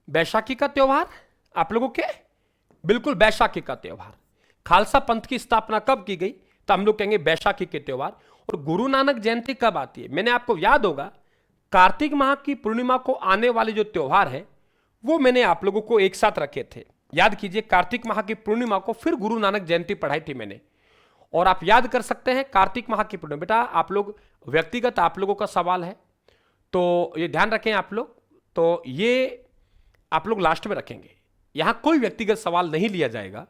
बैसाखी का त्योहार आप लोगों के, बिल्कुल बैसाखी का त्योहार। खालसा पंथ की स्थापना कब की गई? तो हम लोग कहेंगे बैसाखी के त्योहार। और गुरु नानक जयंती कब आती है? मैंने आपको याद होगा कार्तिक माह की पूर्णिमा को आने वाले जो त्योहार है वो मैंने आप लोगों को एक साथ रखे थे। याद कीजिए, कार्तिक माह की पूर्णिमा को फिर गुरु नानक जयंती पढ़ाई थी मैंने, और आप याद कर सकते हैं कार्तिक माह की पूर्णिमा। बेटा आप लोग व्यक्तिगत आप लोगों का सवाल है तो ये ध्यान रखें आप लोग, तो ये आप लोग लास्ट में रखेंगे। यहां कोई व्यक्तिगत सवाल नहीं लिया जाएगा,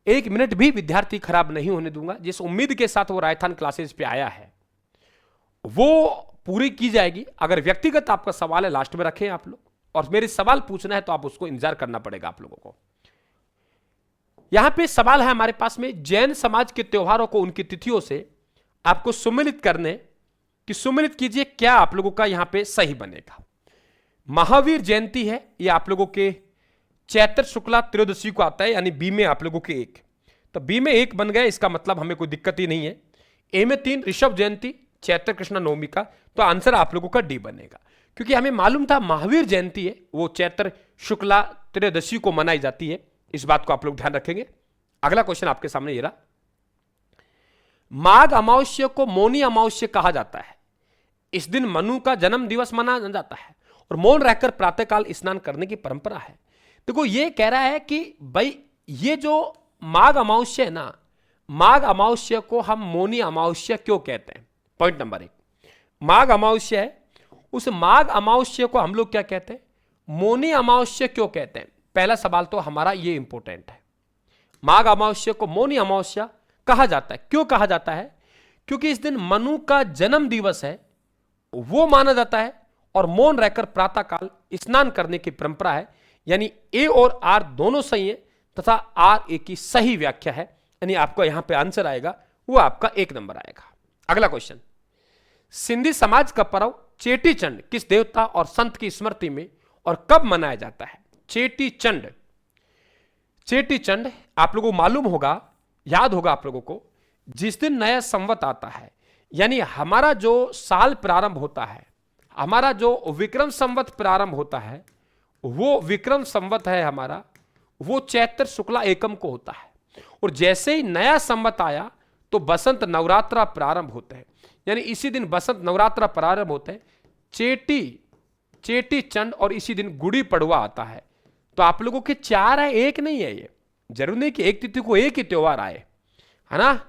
1 मिनट भी विद्यार्थी खराब नहीं होने दूंगा। जिस उम्मीद के साथ वो राजस्थान क्लासेस पे आया है वो पूरी की जाएगी। अगर व्यक्तिगत आपका सवाल है लास्ट में रखें आप लोग, और मेरे सवाल पूछना है तो आप उसको इंतजार करना पड़ेगा आप लोगों को। यहां पे सवाल है हमारे पास में, जैन समाज के त्योहारों को उनकी तिथियों से आपको सुमेलित करने कि सुमेलित कीजिए, क्या आप लोगों का यहां पे सही बनेगा। महावीर जयंती है, ये आप लोगों के चैत्र शुक्ला त्रयोदशी को आता है, यानी बी में आप लोगों के 1, तो बी में 1 बन गया, इसका मतलब हमें कोई दिक्कत ही नहीं है। ए में 3 ऋषभ जयंती चैत्र कृष्ण नवमी का, तो आंसर आप लोगों का डी बनेगा, क्योंकि हमें मालूम था महावीर जयंती है वो चैत्र शुक्ला त्रयोदशी को मनाई जाती है। इस बात को आप लोग ध्यान रखेंगे। अगला क्वेश्चन आपके सामने ये रहा, माघ अमावस्या को मौनी अमावस्या कहा जाता है। इस दिन मनु का जन्म दिवस मनाया जाता है और मौन रहकर प्रातःकाल स्नान करने की परंपरा है। देखो ये कह रहा है कि भाई ये जो माघ अमावस्या है ना, माघ अमावस्या को हम मौनी अमावस्या क्यों कहते हैं? पॉइंट नंबर 1, माघ अमावस्या है, उस माघ अमावस्या को हम लोग क्या कहते हैं? मौनी अमावस्या क्यों कहते हैं? पहला सवाल तो हमारा ये इंपॉर्टेंट है। माघ अमावस्या को मौनी अमावस्या कहा जाता है, क्यों कहा जाता है? क्योंकि इस दिन मनु का जन्म दिवस है वो माना जाता है, और मौन रहकर प्रातःकाल स्नान करने की परंपरा है। यानी ए और आर दोनों सही है तथा आर ए की सही व्याख्या है, यानी आपको यहां पे आंसर आएगा वो आपका 1 नंबर आएगा। अगला क्वेश्चन, सिंधी समाज का पर्व चेटीचंड किस देवता और संत की स्मृति में और कब मनाया जाता है? चेटीचंड, चेटीचंड आप लोगों को मालूम होगा, याद होगा आप लोगों को, जिस दिन नया संवत आता है, यानी हमारा जो साल प्रारंभ होता है, हमारा जो विक्रम संवत प्रारंभ होता है, वो विक्रम संवत है हमारा, वो चैत्र शुक्ला एकम को होता है। और जैसे ही नया संवत आया तो बसंत नवरात्रा प्रारंभ होते हैं, यानी इसी दिन बसंत नवरात्रा प्रारंभ होते हैं। चेटी चंड और इसी दिन गुड़ी पड़वा आता है। तो आप लोगों के 4 है, 1 नहीं है। ये जरूर नहीं कि एक तिथि को एक ही त्योहार आए, है ना।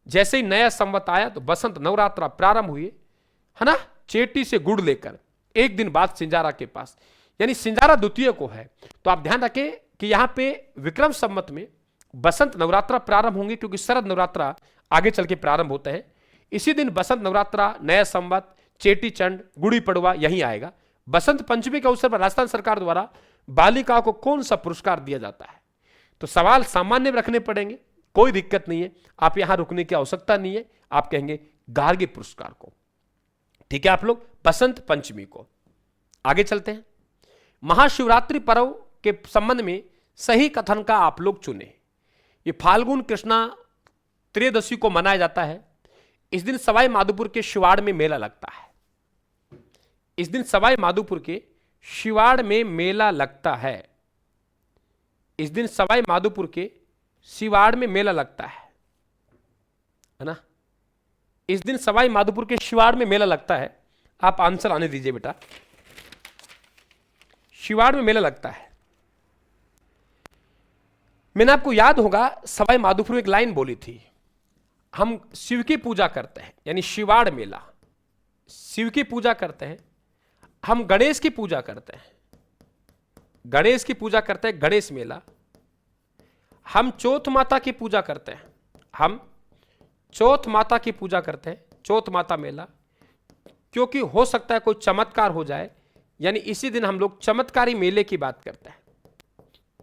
जैसे ही नया संवत आया तो बसंत नवरात्रा प्रारंभ हुई, है ना, चेटी से गुड़ लेकर 1 दिन बाद सिंजारा के पास, यानी सिंजारा द्वितीय को है। तो आप ध्यान रखें कि यहां पे विक्रम संवत में बसंत नवरात्रा प्रारंभ होंगे, क्योंकि शरद नवरात्रा आगे चल के प्रारंभ होते हैं। इसी दिन बसंत नवरात्रा, नया संवत, चेटी चंड, गुड़ी पड़वा यही आएगा। बसंत पंचमी के अवसर पर राजस्थान सरकार द्वारा बालिकाओं को कौन सा पुरस्कार दिया जाता है? तो सवाल सामान्य रखने पड़ेंगे, कोई दिक्कत नहीं है, आप यहां रुकने की आवश्यकता नहीं है, आप कहेंगे गार्गी पुरस्कार को। ठीक है आप लोग, बसंत पंचमी को। आगे चलते हैं। महाशिवरात्रि पर्व के संबंध में सही कथन का आप लोग चुने। ये फाल्गुन कृष्णा त्रयोदशी को मनाया जाता है। इस दिन सवाई माधोपुर के शिवाड़ में मेला लगता है। इस दिन सवाई माधोपुर के शिवाड़ में मेला लगता है। इस दिन सवाई माधोपुर के शिवाड़ में मेला लगता है ना? इस दिन सवाई माधोपुर के शिवाड़ में मेला लगता है। आप आंसर आने दीजिए बेटा। शिवाड़ में मेला लगता है। मैंने आपको याद होगा सवाई माधोपुर में एक लाइन बोली थी, हम शिव की पूजा करते हैं, यानी शिवाड़ मेला, शिव की पूजा करते हैं। हम गणेश की पूजा करते हैं, गणेश की पूजा करते हैं, गणेश मेला। हम चौथ माता की पूजा करते हैं, हम चौथ माता की पूजा करते हैं, चौथ माता मेला। क्योंकि हो सकता है कोई चमत्कार हो जाए, यानी इसी दिन हम लोग चमत्कारी मेले की बात करते हैं,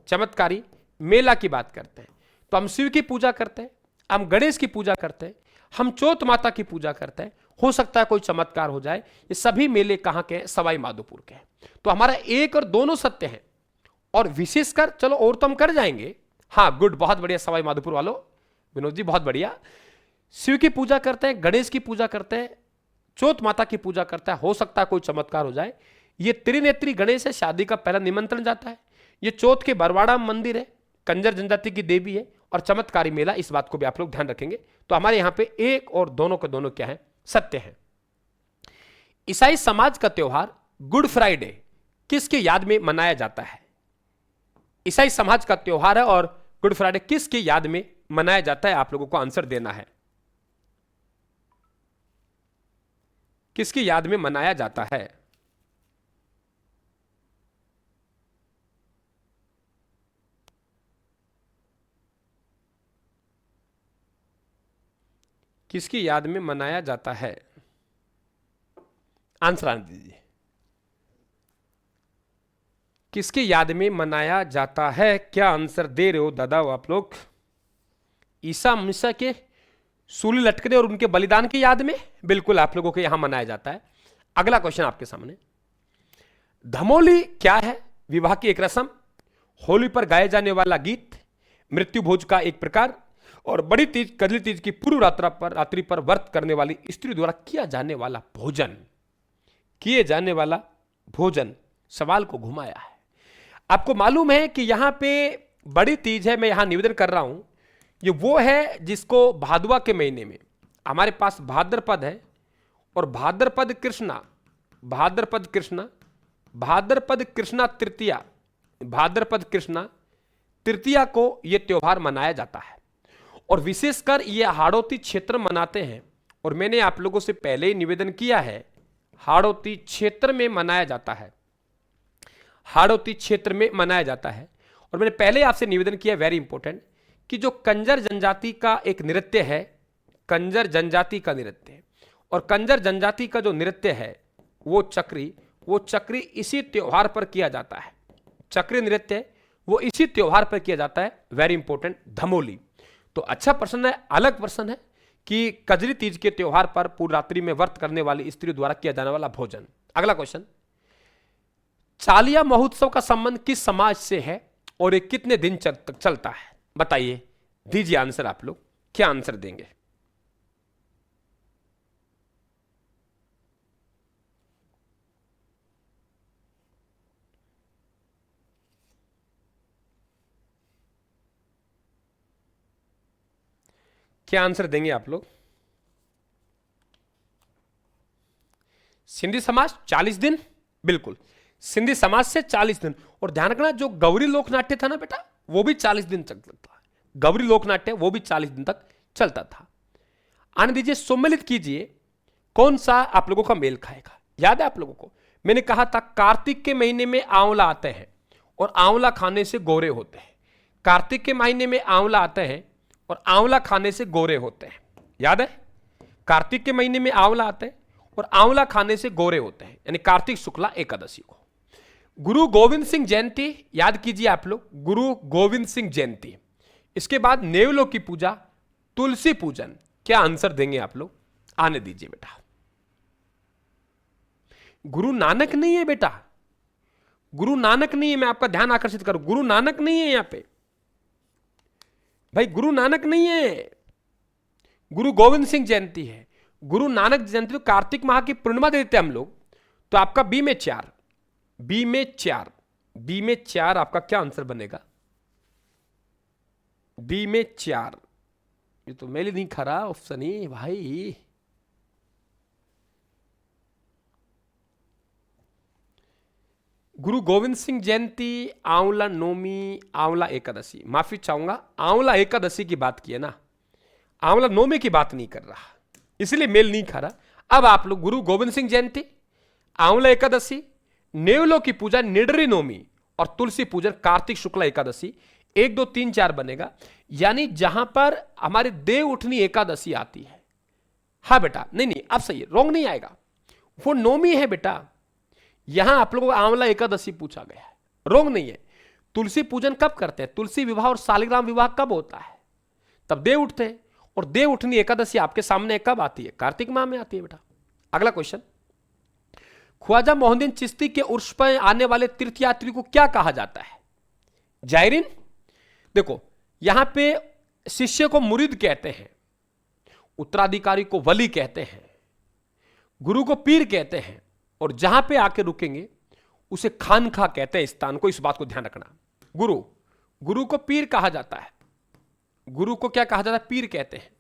चमत्कारी मेला की बात करते हैं। तो हम शिव की पूजा करते हैं, हम गणेश की पूजा करते हैं, हम चौथ माता की पूजा करते हैं। हो सकता है कोई चमत्कार हो जाए। ये सभी मेले कहां के हैं? सवाई माधोपुर के हैं। तो हमारा एक और दोनों सत्य हैं, और विशेषकर चलो और तो हम कर जाएंगे। हाँ गुड, बहुत बढ़िया सवाई माधोपुर वालों, विनोद जी बहुत बढ़िया। शिव की पूजा करते हैं, गणेश की पूजा करते हैं, चौथ माता की पूजा करता है। हो सकता है कोई चमत्कार हो जाए। ये त्रिनेत्री गणेश है, शादी का पहला निमंत्रण जाता है। ये चौथ के बरवाड़ा मंदिर है, कंजर जनजाति की देवी है, और चमत्कारी मेला, इस बात को भी आप लोग ध्यान रखेंगे। तो हमारे यहां पे एक और दोनों के दोनों क्या है? सत्य है। ईसाई समाज का त्योहार गुड फ्राइडे किसकी याद में मनाया जाता है? ईसाई समाज का त्योहार है और गुड फ्राइडे किसकी याद में मनाया जाता है? आप लोगों को आंसर देना है। किसकी याद में मनाया जाता है? किसकी याद में मनाया जाता है? आंसर आने दीजिए। किसकी याद में मनाया जाता है? क्या आंसर दे रहे हो दादा आप लोग? ईसा मसीह के सूली लटकने और उनके बलिदान की याद में बिल्कुल आप लोगों के यहां मनाया जाता है। अगला क्वेश्चन आपके सामने, धमोली क्या है? विवाह की एक रस्म, होली पर गाए जाने वाला गीत, मृत्यु भोज का एक प्रकार, और बड़ी तीज कजली तीज की पूर्व रात्रि पर व्रत करने वाली स्त्री द्वारा किया जाने वाला भोजन। किए जाने वाला भोजन सवाल को घुमाया है। आपको मालूम है कि यहां पे बड़ी तीज है, मैं यहां निवेदन कर रहा हूं, ये वो है जिसको भादवा के महीने में हमारे पास भाद्रपद है, और भाद्रपद कृष्णा, भाद्रपद कृष्णा, भाद्रपद कृष्णा तृतीया, भाद्रपद कृष्णा तृतीया को यह त्योहार मनाया जाता है। और विशेषकर ये हाड़ौती क्षेत्र मनाते हैं, और मैंने आप लोगों से पहले ही निवेदन किया है, हाड़ौती क्षेत्र में मनाया जाता है, हाड़ौती क्षेत्र में मनाया जाता है। और मैंने पहले आपसे निवेदन किया, वेरी इंपॉर्टेंट, कि जो कंजर जनजाति का एक नृत्य है, कंजर जनजाति का नृत्य, और कंजर जनजाति का जो नृत्य है वो चक्री इसी त्योहार पर किया जाता है। चक्री नृत्य वो इसी त्योहार पर किया जाता है, वेरी इंपॉर्टेंट, धमोली। तो अच्छा प्रश्न है, अलग प्रश्न है कि कजरी तीज के त्योहार पर पूर्व रात्रि में व्रत करने वाली स्त्री द्वारा किया जाने वाला भोजन। अगला क्वेश्चन, चालिया महोत्सव का संबंध किस समाज से है और ये कितने दिन तक चलता है? बताइए, दीजिए आंसर। आप लोग क्या आंसर देंगे? क्या आंसर देंगे आप लोग? सिंधी समाज 40 दिन, बिल्कुल सिंधी समाज से 40 दिन। और ध्यान रखना, जो गौरी लोकनाट्य था ना बेटा, वो भी 40 दिन तक चलता है। गौरी लोकनाट्य वो भी 40 दिन तक चलता था। आने दीजिए, सम्मिलित कीजिए कौन सा आप लोगों का मेल खाएगा। याद है आप लोगों को? मैंने कहा था कार्तिक के महीने में आंवला आते हैं और आंवला खाने से गोरे होते हैं। कार्तिक के महीने में आंवला आते हैं और आंवला खाने से गोरे होते हैं। याद है? कार्तिक के महीने में आंवला आते हैं और आंवला खाने से गोरे होते हैं, यानी कार्तिक शुक्ला एकादशी को। गुरु गोविंद सिंह जयंती याद कीजिए आप लोग, गुरु गोविंद सिंह जयंती। इसके बाद नेवलों की पूजा, तुलसी पूजन। क्या आंसर देंगे आप लोग? आने दीजिए बेटा। गुरु नानक नहीं है बेटा, गुरु नानक नहीं है। मैं आपका ध्यान आकर्षित करूं, गुरु नानक नहीं है यहां पे भाई, गुरु नानक नहीं है। गुरु गोविंद सिंह जयंती है। गुरु नानक जयंती तो कार्तिक माह की पूर्णिमा देते हैं हम लोग। तो आपका बी में 4, बी में 4, बी में 4 आपका क्या आंसर बनेगा? बी में 4। ये तो मेरे नहीं खरा ऑप्शन ही भाई। गुरु गोविंद सिंह जयंती, आंवला नौमी, आंवला एकादशी। माफी चाहूंगा, आंवला एकादशी की बात की है ना, आंवला नौमी की बात नहीं कर रहा, इसलिए मेल नहीं खा रहा। अब आप लोग गुरु गोविंद सिंह जयंती, आंवला एकादशी, नेवलों की पूजा निडरी नौमी और तुलसी पूजन कार्तिक शुक्ला एकादशी। 1 2 3 4 बनेगा, यानी जहां पर हमारे देव उठनी एकादशी आती है। हाँ बेटा, नहीं अब सही है, रोंग नहीं आएगा, वो नौमी है बेटा। यहां आप लोगों को आंवला एकादशी पूछा गया है, रोंग नहीं है। तुलसी पूजन कब करते हैं? तुलसी विवाह और शालिग्राम विवाह कब होता है? तब देव उठते हैं। और देव उठनी एकादशी आपके सामने कब आती है? कार्तिक माह में आती है बेटा। अगला क्वेश्चन, ख्वाजा मोहिउद्दीन चिश्ती के उर्स पर आने वाले तीर्थयात्री को क्या कहा जाता है? जायरीन। देखो यहां पे शिष्य को मुरीद कहते हैं, उत्तराधिकारी को वली कहते हैं, गुरु को पीर कहते हैं, और जहां पे आके रुकेंगे उसे खानखा कहते हैं स्थान को। इस बात को ध्यान रखना। गुरु को पीर कहा जाता है। गुरु को क्या कहा जाता है? पीर कहते हैं।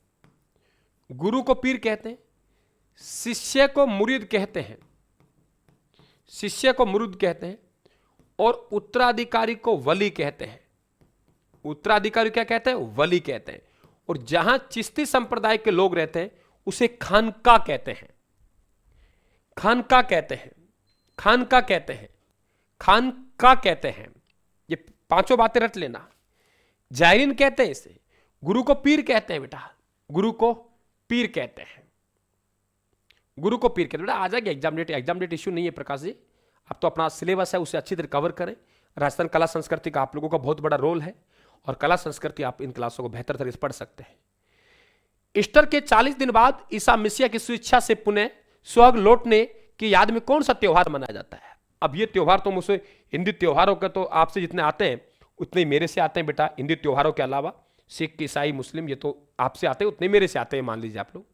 गुरु को पीर कहते हैं, शिष्य को मुरीद कहते हैं, शिष्य को मुरीद कहते हैं, और उत्तराधिकारी को वली कहते हैं। उत्तराधिकारी क्या कहते हैं? वली कहते हैं। और जहां चिश्ती संप्रदाय के लोग रहते हैं उसे खानका कहते हैं, खानका कहते हैं, खानका कहते हैं, खानका कहते हैं। ये पांचों बातें रट लेना। जायरीन कहते हैं इसे, गुरु को पीर कहते हैं बेटा, गुरु को पीर कहते हैं, गुरु को पीर कहते हैं बेटा। आ जाएगा एग्जाम डेट इश्यू नहीं है प्रकाश जी। अब तो अपना सिलेबस है उसे अच्छी तरह कवर करें। राजस्थान कला संस्कृति का आप लोगों का बहुत बड़ा रोल है, और कला संस्कृति आप इन क्लासों को बेहतर तरीके से पढ़ सकते हैं। ईस्टर के 40 दिन बाद ईसा मसीह की स्वेच्छा से पुनः स्वर्ग लौटने की याद में कौन सा त्योहार मनाया जाता है? अब ये त्योहार तो मुझसे हिंदी त्योहारों का तो आपसे जितने आते हैं उतने ही मेरे से आते हैं बेटा। हिंदी त्योहारों के अलावा सिख, ईसाई, मुस्लिम ये तो आपसे आते हैं, उतने मेरे से आते हैं, मान लीजिए आप लोग।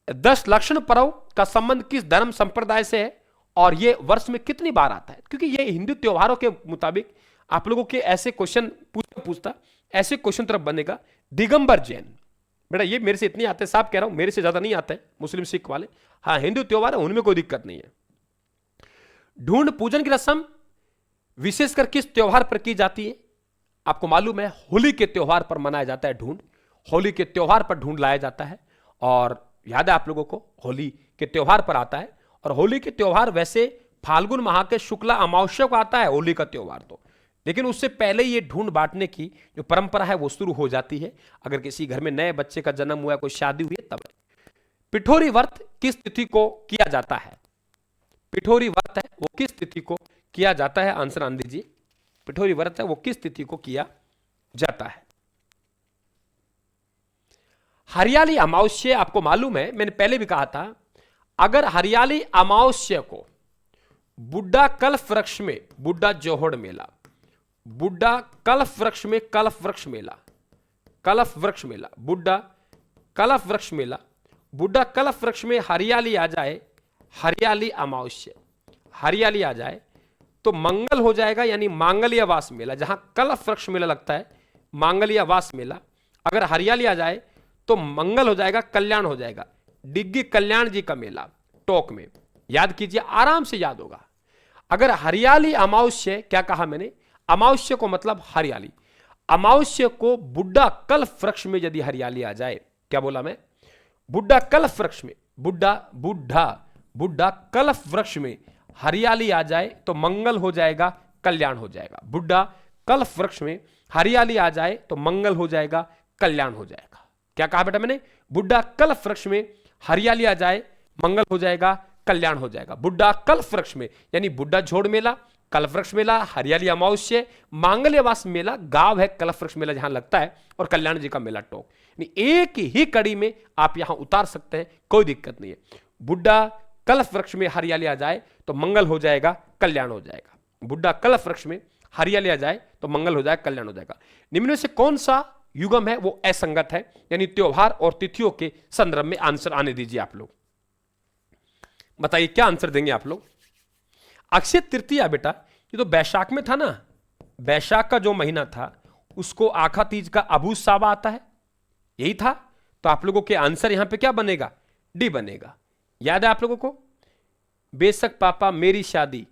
10 लक्षण पर्व का संबंध किस धर्म संप्रदाय से है और ये वर्ष में कितनी बार आता है? क्योंकि ये हिंदू त्योहारों के मुताबिक आप लोगों के ऐसे क्वेश्चन पूछता ऐसे क्वेश्चन तरफ बनेगा। दिगंबर जैन बेटा, ये मेरे से इतने आते हैं, साफ कह रहा हूं, मेरे से ज्यादा नहीं आते हैं मुस्लिम सिख वाले। हाँ, हिंदू त्योहार है, उनमें कोई दिक्कत नहीं है। ढूंढ पूजन की रस्म विशेषकर किस त्योहार पर की जाती है? आपको मालूम है होली के त्योहार पर मनाया जाता है ढूंढ। होली के त्योहार पर ढूंढ लाया जाता है, और याद है आप लोगों को होली के त्योहार पर आता है। और होली के त्योहार वैसे फाल्गुन माह के शुक्ला अमावस्या को आता है होली का त्योहार तो, लेकिन उससे पहले ये ढूंढ बांटने की जो परंपरा है वो शुरू हो जाती है। अगर किसी घर में नए बच्चे का जन्म हुआ है, कोई शादी हुई है, तब। पिठोरी व्रत किस तिथि को किया जाता है? पिठोरी व्रत है वो किस तिथि को किया जाता है? आंसर आन दीजिए। पिठोरी व्रत है वो किस तिथि को किया जाता है? हरियाली अमावस्या आपको मालूम है, मैंने पहले भी कहा था, अगर हरियाली अमावस्या को बुड्ढा कल्फ वृक्ष में, बुड्ढा जोहड़ मेला, बुड्ढा कल्फ वृक्ष में, कल्फ वृक्ष मेला, कल्फ वृक्ष मेला, बुड्ढा कल्फ वृक्ष मेला, बुड्ढा कल्फ वृक्ष में हरियाली आ जाए, हरियाली अमावस्या, हरियाली आ जाए तो मंगल हो जाएगा, यानी मांगलियावास मेला। जहां कल्फ वृक्ष मेला लगता है मांगलियावास मेला, अगर हरियाली आ जाए तो मंगल हो जाएगा, कल्याण हो जाएगा। डिग्गी कल्याण जी का मेला टोक में, याद कीजिए, आराम से याद होगा। अगर हरियाली अमावस्या, क्या कहा मैंने? अमावस्या को मतलब हरियाली। अमावस्या को बुड्ढा कल्फ वृक्ष में यदि हरियाली आ जाए, क्या बोला मैं? बुड्ढा कल्फ वृक्ष में, बुड्ढा बुड्ढा बुड्ढा कल्फ वृक्ष में हरियाली आ जाए तो मंगल हो जाएगा, कल्याण हो जाएगा। बुड्ढा कल्प वृक्ष में हरियाली आ जाए तो मंगल हो जाएगा, कल्याण हो जाएगा। क्या कहा बेटा मैंने? बुड्ढा कल्प वृक्ष में हरियाली आ जाए, मंगल हो जाएगा, कल्याण हो जाएगा। बुड्ढा कल्प वृक्ष में यानी बुड्ढा जोड़ मेला, कल्प वृक्ष मेला, हरियाली अमावस्या, मांगल्यवास मेला, गांव है कल्प वृक्ष मेला जहां लगता है, और कल्याण जी का मेला टोक। एक ही कड़ी में आप यहां उतार सकते हैं, कोई दिक्कत नहीं है। बुड्ढा कल्प वृक्ष में हरियाली आ जाए तो मंगल हो जाएगा, कल्याण हो जाएगा। बुड्ढा कल्प वृक्ष में हरियाली आ जाए तो मंगल हो जाएगा, कल्याण हो जाएगा। निम्न में से कौन सा युगम है वो असंगत है, यानी त्योहार और तिथियों के संदर्भ में आंसर आने दीजिए आप लोग। बताइए क्या आंसर देंगे आप लोग? अक्षय तृतीया बेटा ये तो बैशाख में था ना, बैशाख का जो महीना था उसको आखा तीज का अबूझ सावा आता है, यही था। तो आप लोगों के आंसर यहां पे क्या बनेगा? डी बनेगा। याद है आप लोगों को? बेशक पापा मेरी शादी